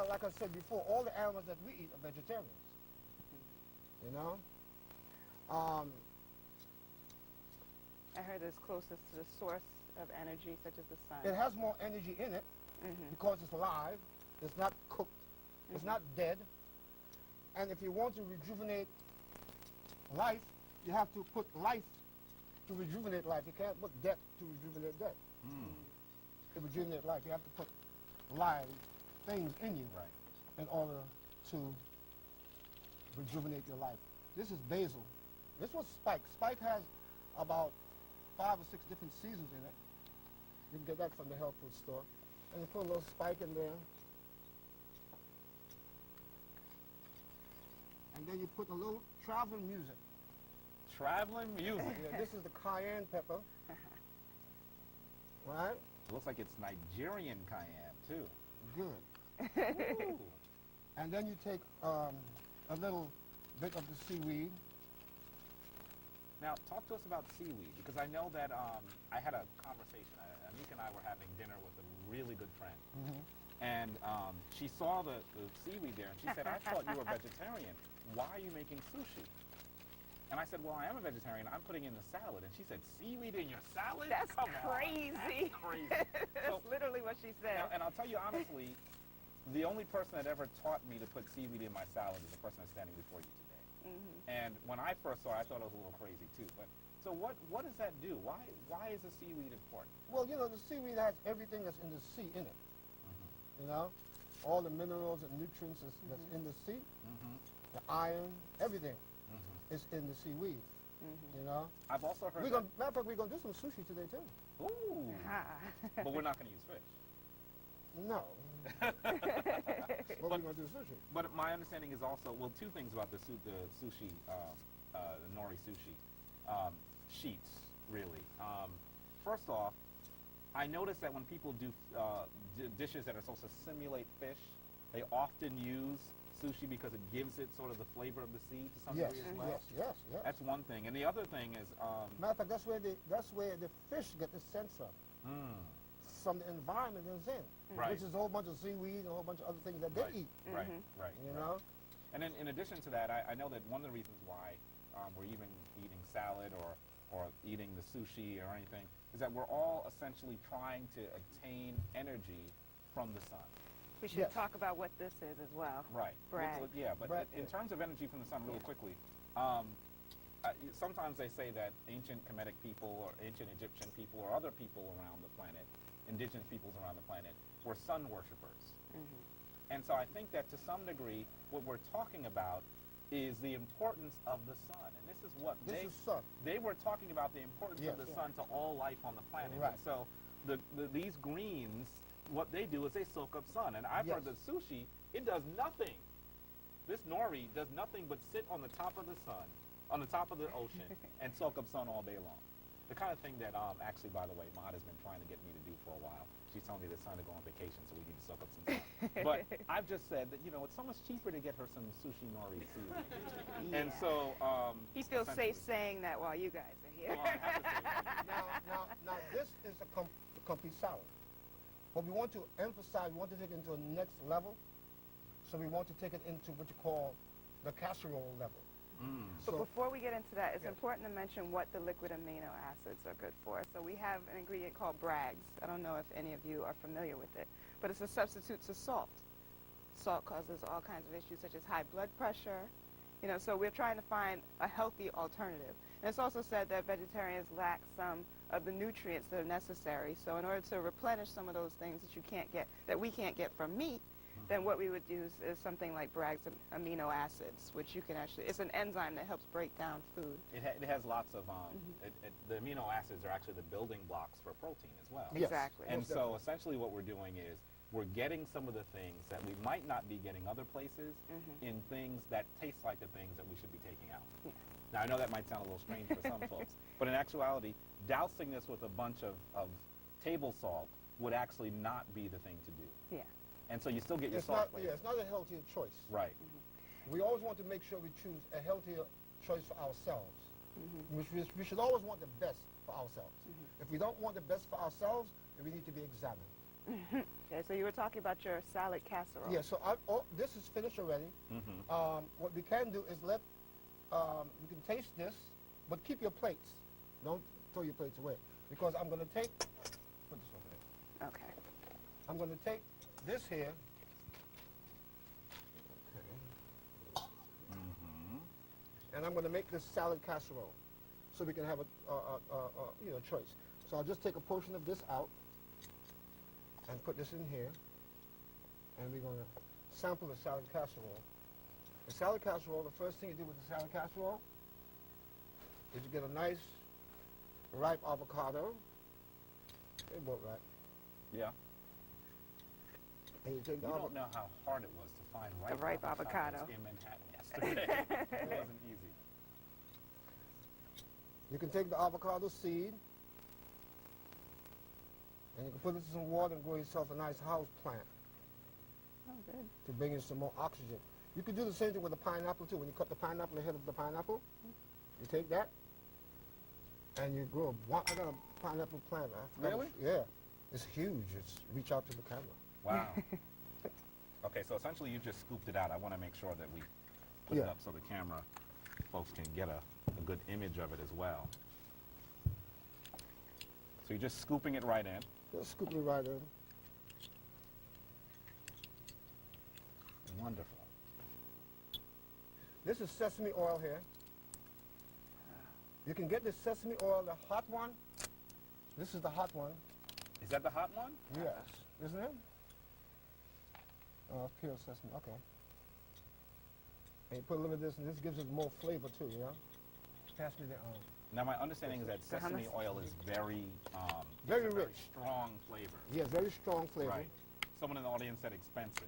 like I said before, all the animals that we eat are vegetarians. You know. I heard it's closest to the source of energy, such as the sun. It has more energy in it because it's alive. It's not cooked. It's not dead. And if you want to rejuvenate life, you have to put life to rejuvenate life. You can't put death to rejuvenate death. To rejuvenate life, you have to put live things in you in order to rejuvenate your life. This is basil. This was spike. Spike has about 5 or 6 different seasons in it. You can get that from the health food store. And you put a little spike in there. And then you put a little traveling music. Traveling music. Yeah, this is the cayenne pepper. Right? It looks like it's Nigerian cayenne, too. Good. Ooh. And then you take a little bit of the seaweed. Now, talk to us about seaweed, because I know that I had a conversation. Anika and I were having dinner with a really good friend. And she saw the seaweed there, and she said, I thought you were vegetarian. Why are you making sushi? And I said, well, I am a vegetarian. I'm putting in the salad. And she said, seaweed in your salad? That's Come crazy. On. That's crazy. That's literally what she said. Now, and I'll tell you honestly, the only person that ever taught me to put seaweed in my salad is the person that's standing before you today. And when I first saw it, I thought it was a little crazy too. But so what does that do? Why is the seaweed important? Well, you know, the seaweed has everything that's in the sea in it. You know, all the minerals and nutrients that's in the sea, the iron, everything is in the seaweed. You know, I've also heard. Matter of fact, we're gonna do some sushi today too. Ooh. But we're not going to use fish. No. But we're gonna do sushi. But my understanding is also, well, 2 things about the sushi, the nori sushi sheets, really. First off, I noticed that when people do dishes that are supposed to simulate fish, they often use sushi because it gives it sort of the flavor of the sea to some degree as well. Yes. That's one thing. And the other thing is... Matter of fact, that's where the fish get the sense from. From the environment it's in. Which is a whole bunch of seaweed and a whole bunch of other things that they eat. Right. You know? And then in addition to that, I know that one of the reasons why we're even eating salad or eating the sushi or anything is that we're all essentially trying to obtain energy from the sun. We should Yes. talk about what this is as well. Right. Brag. Yeah, but Brag, in yeah. terms of energy from the sun, really quickly, sometimes they say that ancient Kemetic people or ancient Egyptian people or other people around the planet, indigenous peoples around the planet, were sun worshippers. And so I think that to some degree, what we're talking about is the importance of the sun. And this is what This is sun. they were talking about, the importance Yes. of the sun to all life on the planet. Right. And so these greens, what they do is they soak up sun. And I've Yes. heard that sushi, it does nothing. This nori does nothing but sit on the top of the sun, on the top of the ocean, and soak up sun all day long. The kind of thing that, actually, by the way, Maud has been trying to get me to do for a while. She's telling me that it's time to go on vacation, so we need to soak up some sun. But I've just said that, it's so much cheaper to get her some sushi nori seaweed. And so, He feels safe essentially- saying that while you guys are here. Well, I have to say that. Now this is a complete salad. But we want to emphasize, we want to take it into a next level. So we want to take it into what you call the casserole level. But before we get into that, it's Yes. important to mention what the liquid amino acids are good for. So we have an ingredient called Bragg's. I don't know if any of you are familiar with it, but it's a substitute to salt. Salt causes all kinds of issues such as high blood pressure. So we're trying to find a healthy alternative. And it's also said that vegetarians lack some of the nutrients that are necessary. So in order to replenish some of those things that we can't get from meat, then what we would use is something like Bragg's amino acids, which you can it's an enzyme that helps break down food. It has lots of, the amino acids are actually the building blocks for protein as well. Yes. Exactly. And Most so definitely. essentially what we're doing is we're getting some of the things that we might not be getting other places in things that taste like the things that we should be taking out. Yeah. Now, I know that might sound a little strange for some folks, but in actuality, dousing this with a bunch of table salt would actually not be the thing to do. Yeah. And so you still get your It's salt not, flavor. yeah, it's not a healthier choice. Right. We always want to make sure we choose a healthier choice for ourselves. We should always want the best for ourselves. If we don't want the best for ourselves, then we need to be examined. Okay, so you were talking about your salad casserole. Yeah, so this is finished already. What we can do is you can taste this, but keep your plates. Don't throw your plates away. Because I'm going to put this over there. Okay. I'm going to take this here. Okay. And I'm going to make this salad casserole so we can have a choice. So I'll just take a portion of this out and put this in here. And we're going to sample the salad casserole. The salad casserole, the first thing you do with the salad casserole is you get a nice ripe avocado. They both ripe. Yeah. And you take the You avocado. don't know how hard it was to find ripe avocados avocado. in Manhattan yesterday. It wasn't easy. You can take the avocado seed and you can put it in some water and grow yourself a nice house plant Oh, good. to bring in some more oxygen. You can do the same thing with the pineapple too. When you cut the pineapple, the head of the pineapple, you take that and you grow. I got a pineapple plant. Really? Yeah. It's huge. It's reach out to the camera. Wow. Okay, so essentially you just scooped it out. I want to make sure that we put it Yeah. up so the camera folks can get a good image of it as well. So you're just scooping it right in. Just scoop it right in. Wonderful. This is sesame oil here. You can get this sesame oil, the hot one. This is the hot one. Is that the hot one? Yes. Isn't it? Pure sesame. Okay. And you put a little of this, and this gives it more flavor too, you know? Pass me the Now my understanding is that The hummus? sesame oil is very, Very it's a very rich. strong flavor. yeah, very strong flavor. Right. Someone in the audience said expensive.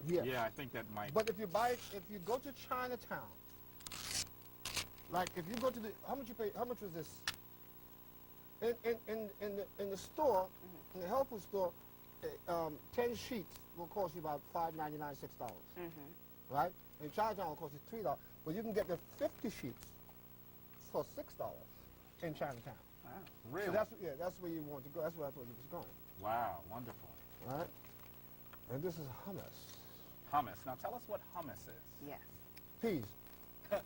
Yes. Yeah, I think that might. But if you buy it, if you go to Chinatown, like if you go to how much you pay? How much was this? In the store, in the health food store, 10 sheets will cost you about $5.99, $6, right? In Chinatown, it will cost you $3, but you can get the 50 sheets for $6 in Chinatown. Wow. Really? So that's where you want to go. That's where I thought you was going, Wow, wonderful. right? And this is hummus, Hummus. Now tell us what hummus is. Yes. peas, Black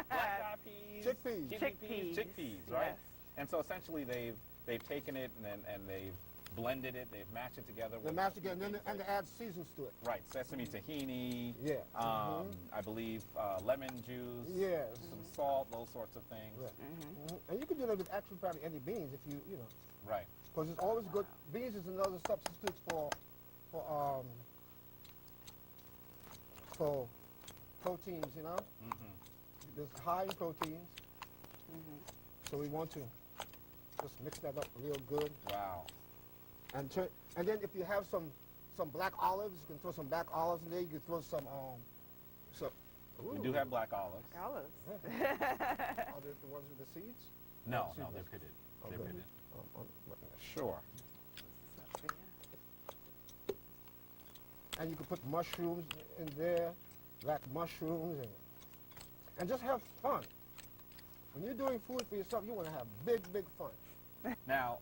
eyed peas, Chickpeas. kidney peas, chickpeas, right? Yes. And so essentially they've taken it and they've blended it, they've mashed it together. They with mash a it few together, and things then they like- add seasons to it. Right, sesame tahini. Yeah. I believe lemon juice. Yeah. Some salt, those sorts of things. Yeah. And you can do that with actually probably any beans if you know. Right. Because it's always good. Beans is another substitute for proteins, you know. It's high in proteins. So we want to just mix that up real good. Wow. And then if you have some black olives, you can throw some black olives in there. You can throw some We do have black olives. Olives. Are they the ones with the seeds? No, Seeds. they're pitted. They're Okay. pitted. Right there. Sure. And you can put mushrooms in there, black mushrooms, and just have fun. When you're doing food for yourself, you want to have big fun. Now,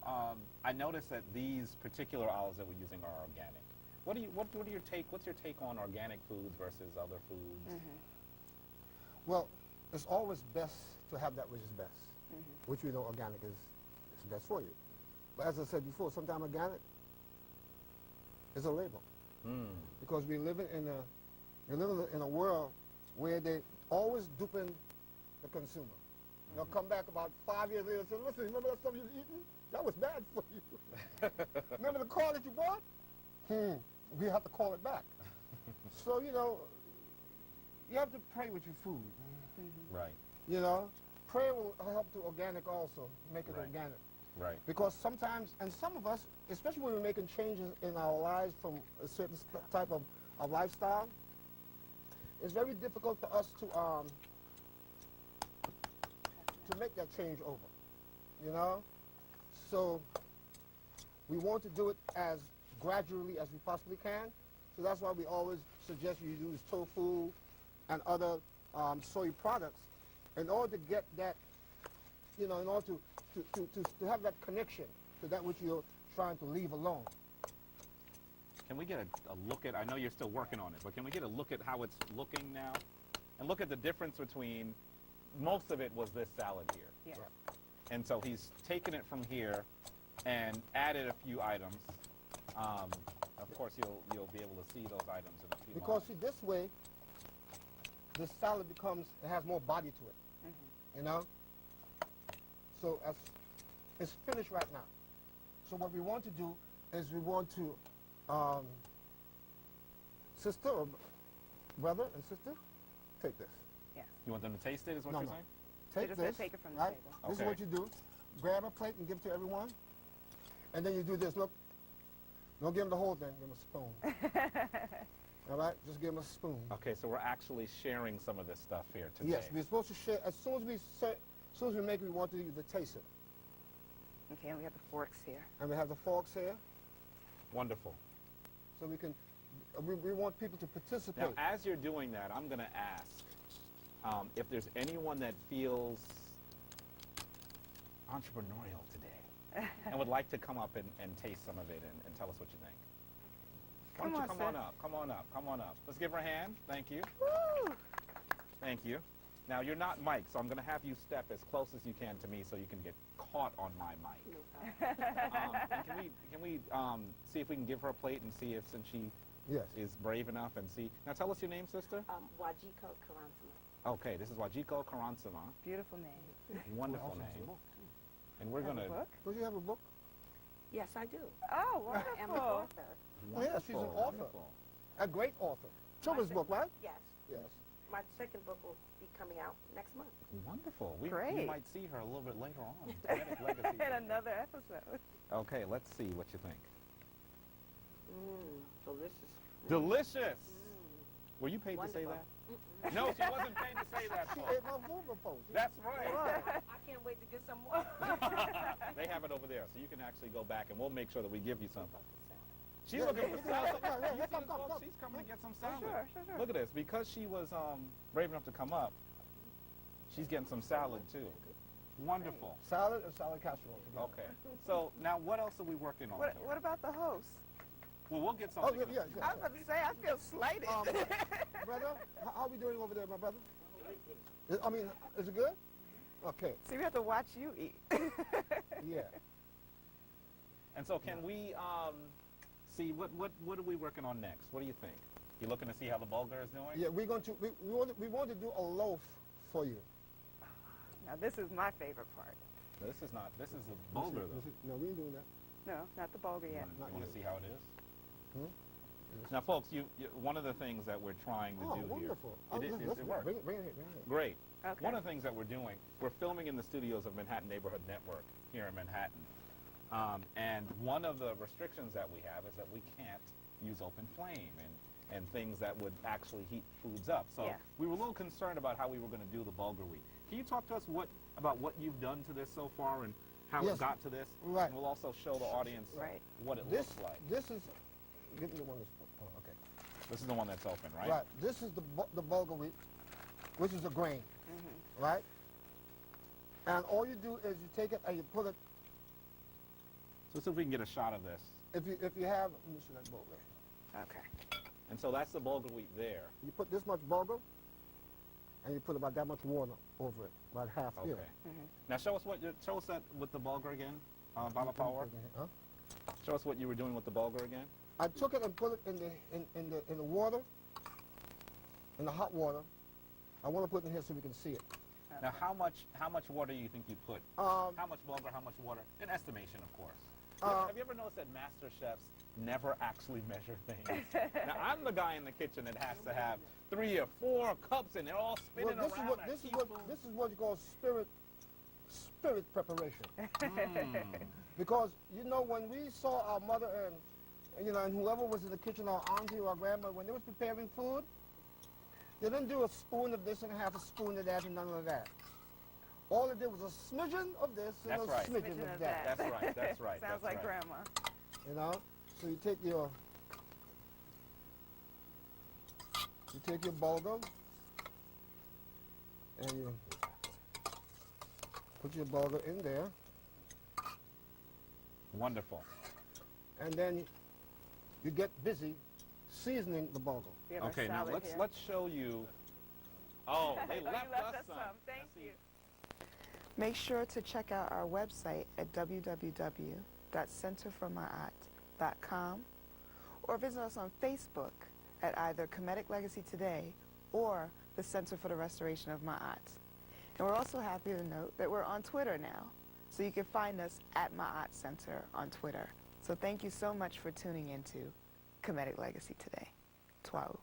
I noticed that these particular olives that we're using are organic. What are your take? What's your take on organic foods versus other foods? Well, it's always best to have that which is best, which we know organic is best for you. But as I said before, sometimes organic is a label. Because we're living in a world where they always duping the consumer. They'll come back about 5 years later and say, listen, remember that stuff you was eating? That was bad for you. Remember the car that you bought? We have to call it back. So, you know, you have to pray with your food. Right. You know, prayer will help to organic also, make it Right. organic. Right. Because sometimes, and some of us, especially when we're making changes in our lives from a certain type of lifestyle, it's very difficult for us to make that change over, you know? So we want to do it as gradually as we possibly can. So that's why we always suggest you use tofu and other soy products in order to get that, you know, in order to have that connection to that which you're trying to leave alone. Can we get a look at, I know you're still working on it, but can we get a look at how it's looking now? And look at the difference between, most of it was this salad here. Yeah. And so he's taken it from here and added a few items. Of course, you'll be able to see those items in a few Because moments. see, this way, the salad it has more body to it, you know? So it's finished right now. So what we want to do is we want to, sister or brother and sister, take this. You want them to taste it, is what No, you're no. saying? Take just this, said take it from the right? table. This is Okay. what you do. Grab a plate and give it to everyone. And then you do this, look. Don't give them the whole thing, give them a spoon. All right, just give them a spoon. Okay, so we're actually sharing some of this stuff here today. Yes, we're supposed to share, as soon as we make it, we want you to taste it. Okay, and we have the forks here. And we have the forks here, Wonderful. so we can, we want people to participate. Now, as you're doing that, I'm going to ask if there's anyone that feels entrepreneurial today and would like to come up and taste some of it and tell us what you think. Why don't you come on up, come on up. Let's give her a hand. Thank you. Woo! Thank you. Now, you're not Mike, so I'm going to have you step as close as you can to me so you can get caught on my mic. And can we see if we can give her a plate and see if, since she Yes. is brave enough, and see. Now, tell us your name, sister. Wajiko Karansama. Okay, this is Wajiko Karansama. Beautiful name. Wonderful Awesome. name. And we're going to... Book? Don't you have a book? Yes, I do. Oh, I am an wonderful. author. Oh, yeah, she's an author. A great author. Children's book, right? Yes. Yes. My second book will be coming out next month. Wonderful. We Great. might see her a little bit later on. Genetic Legacy. In another episode. Okay, let's see what you think. Delicious. Delicious! Were you paid to say Wonderful. that? No, she wasn't paid to say that. She folks. ate my food before. That's right. I can't wait to get some more. They have it over there, so you can actually go back and we'll make sure that we give you some. She's Yeah, looking yeah, for yeah, salad. yeah, yeah, You yeah, see come, this, folks? come. She's coming to get some salad. Sure. Look at this. Because she was brave enough to come up, she's getting some salad too. Wonderful. Salad and salad casserole together. Okay. So now what else are we working on? What here? about the host? Well, we'll get Oh, something. yeah. I was about to say, I feel slighted. Brother, how are we doing over there, my brother? Is it good? Okay, See, we have to watch you eat. yeah. And so can we see what are we working on next? What do you think? You looking to see how the bulgur is doing? Yeah, we're going to, we want to do a loaf for you. Now this is my favorite part. This is the bulgur though. No, we ain't doing that. No, not the bulgur yet. Not You want yet. to see how it is? Hmm? Now, folks, one of the things that we're trying to Oh, do wonderful. here, it works. Bring it here, bring it here. Great. Okay. One of the things that we're doing, we're filming in the studios of Manhattan Neighborhood Network here in Manhattan. And one of the restrictions that we have is that we can't use open flame and things that would actually heat foods up. So Yeah. we were a little concerned about how we were going to do the bulgur wheat. Can you talk to us about what you've done to this so far and how Yes. it got to this? Right. And we'll also show the audience Right. what it This, looks like. this is, give me the one that's, oh, okay. This is the one that's open, right? Right, this is the bulgur wheat, which is a grain, right? And all you do is you take it and you put it, So let's see if we can get a shot of this. if you have, let me show that bulgur. Okay. And so that's the bulgur wheat there. You put this much bulgur, and you put about that much water over it, about half Okay. here. Now show us that with the bulgur again, Baba Power. Huh? Show us what you were doing with the bulgur again. I took it and put it in the water, in the hot water. I want to put it in here so we can see it. Now how much water do you think you put? Um, How much bulgur, how much water? In estimation, of course. Have you ever noticed that master chefs never actually measure things? Now I'm the guy in the kitchen that has to have 3 or 4 cups and they're all spinning well, around. this is what you call spirit preparation. Because when we saw our mother and whoever was in the kitchen, our auntie or our grandma, when they was preparing food, they didn't do a spoon of this and a half a spoon of that and none of that. All they did was a smidgen of this and That's a right. smidgen of that. That's right. That's right. Sounds that's like right. grandma. So you take your bulgur and you put your bulgur in there, Wonderful. and then you get busy seasoning the bulgur. We have our Okay, now salad here. let's show you. Oh, they You left us some. Thank Let's see. you. Make sure to check out our website at www.centerformyart.com or visit us on Facebook at either Comedic Legacy Today or the Center for the Restoration of My Arts. And we're also happy to note that we're on Twitter now, so you can find us at My Art Center on Twitter. So thank you so much for tuning into Comedic Legacy Today. Twau.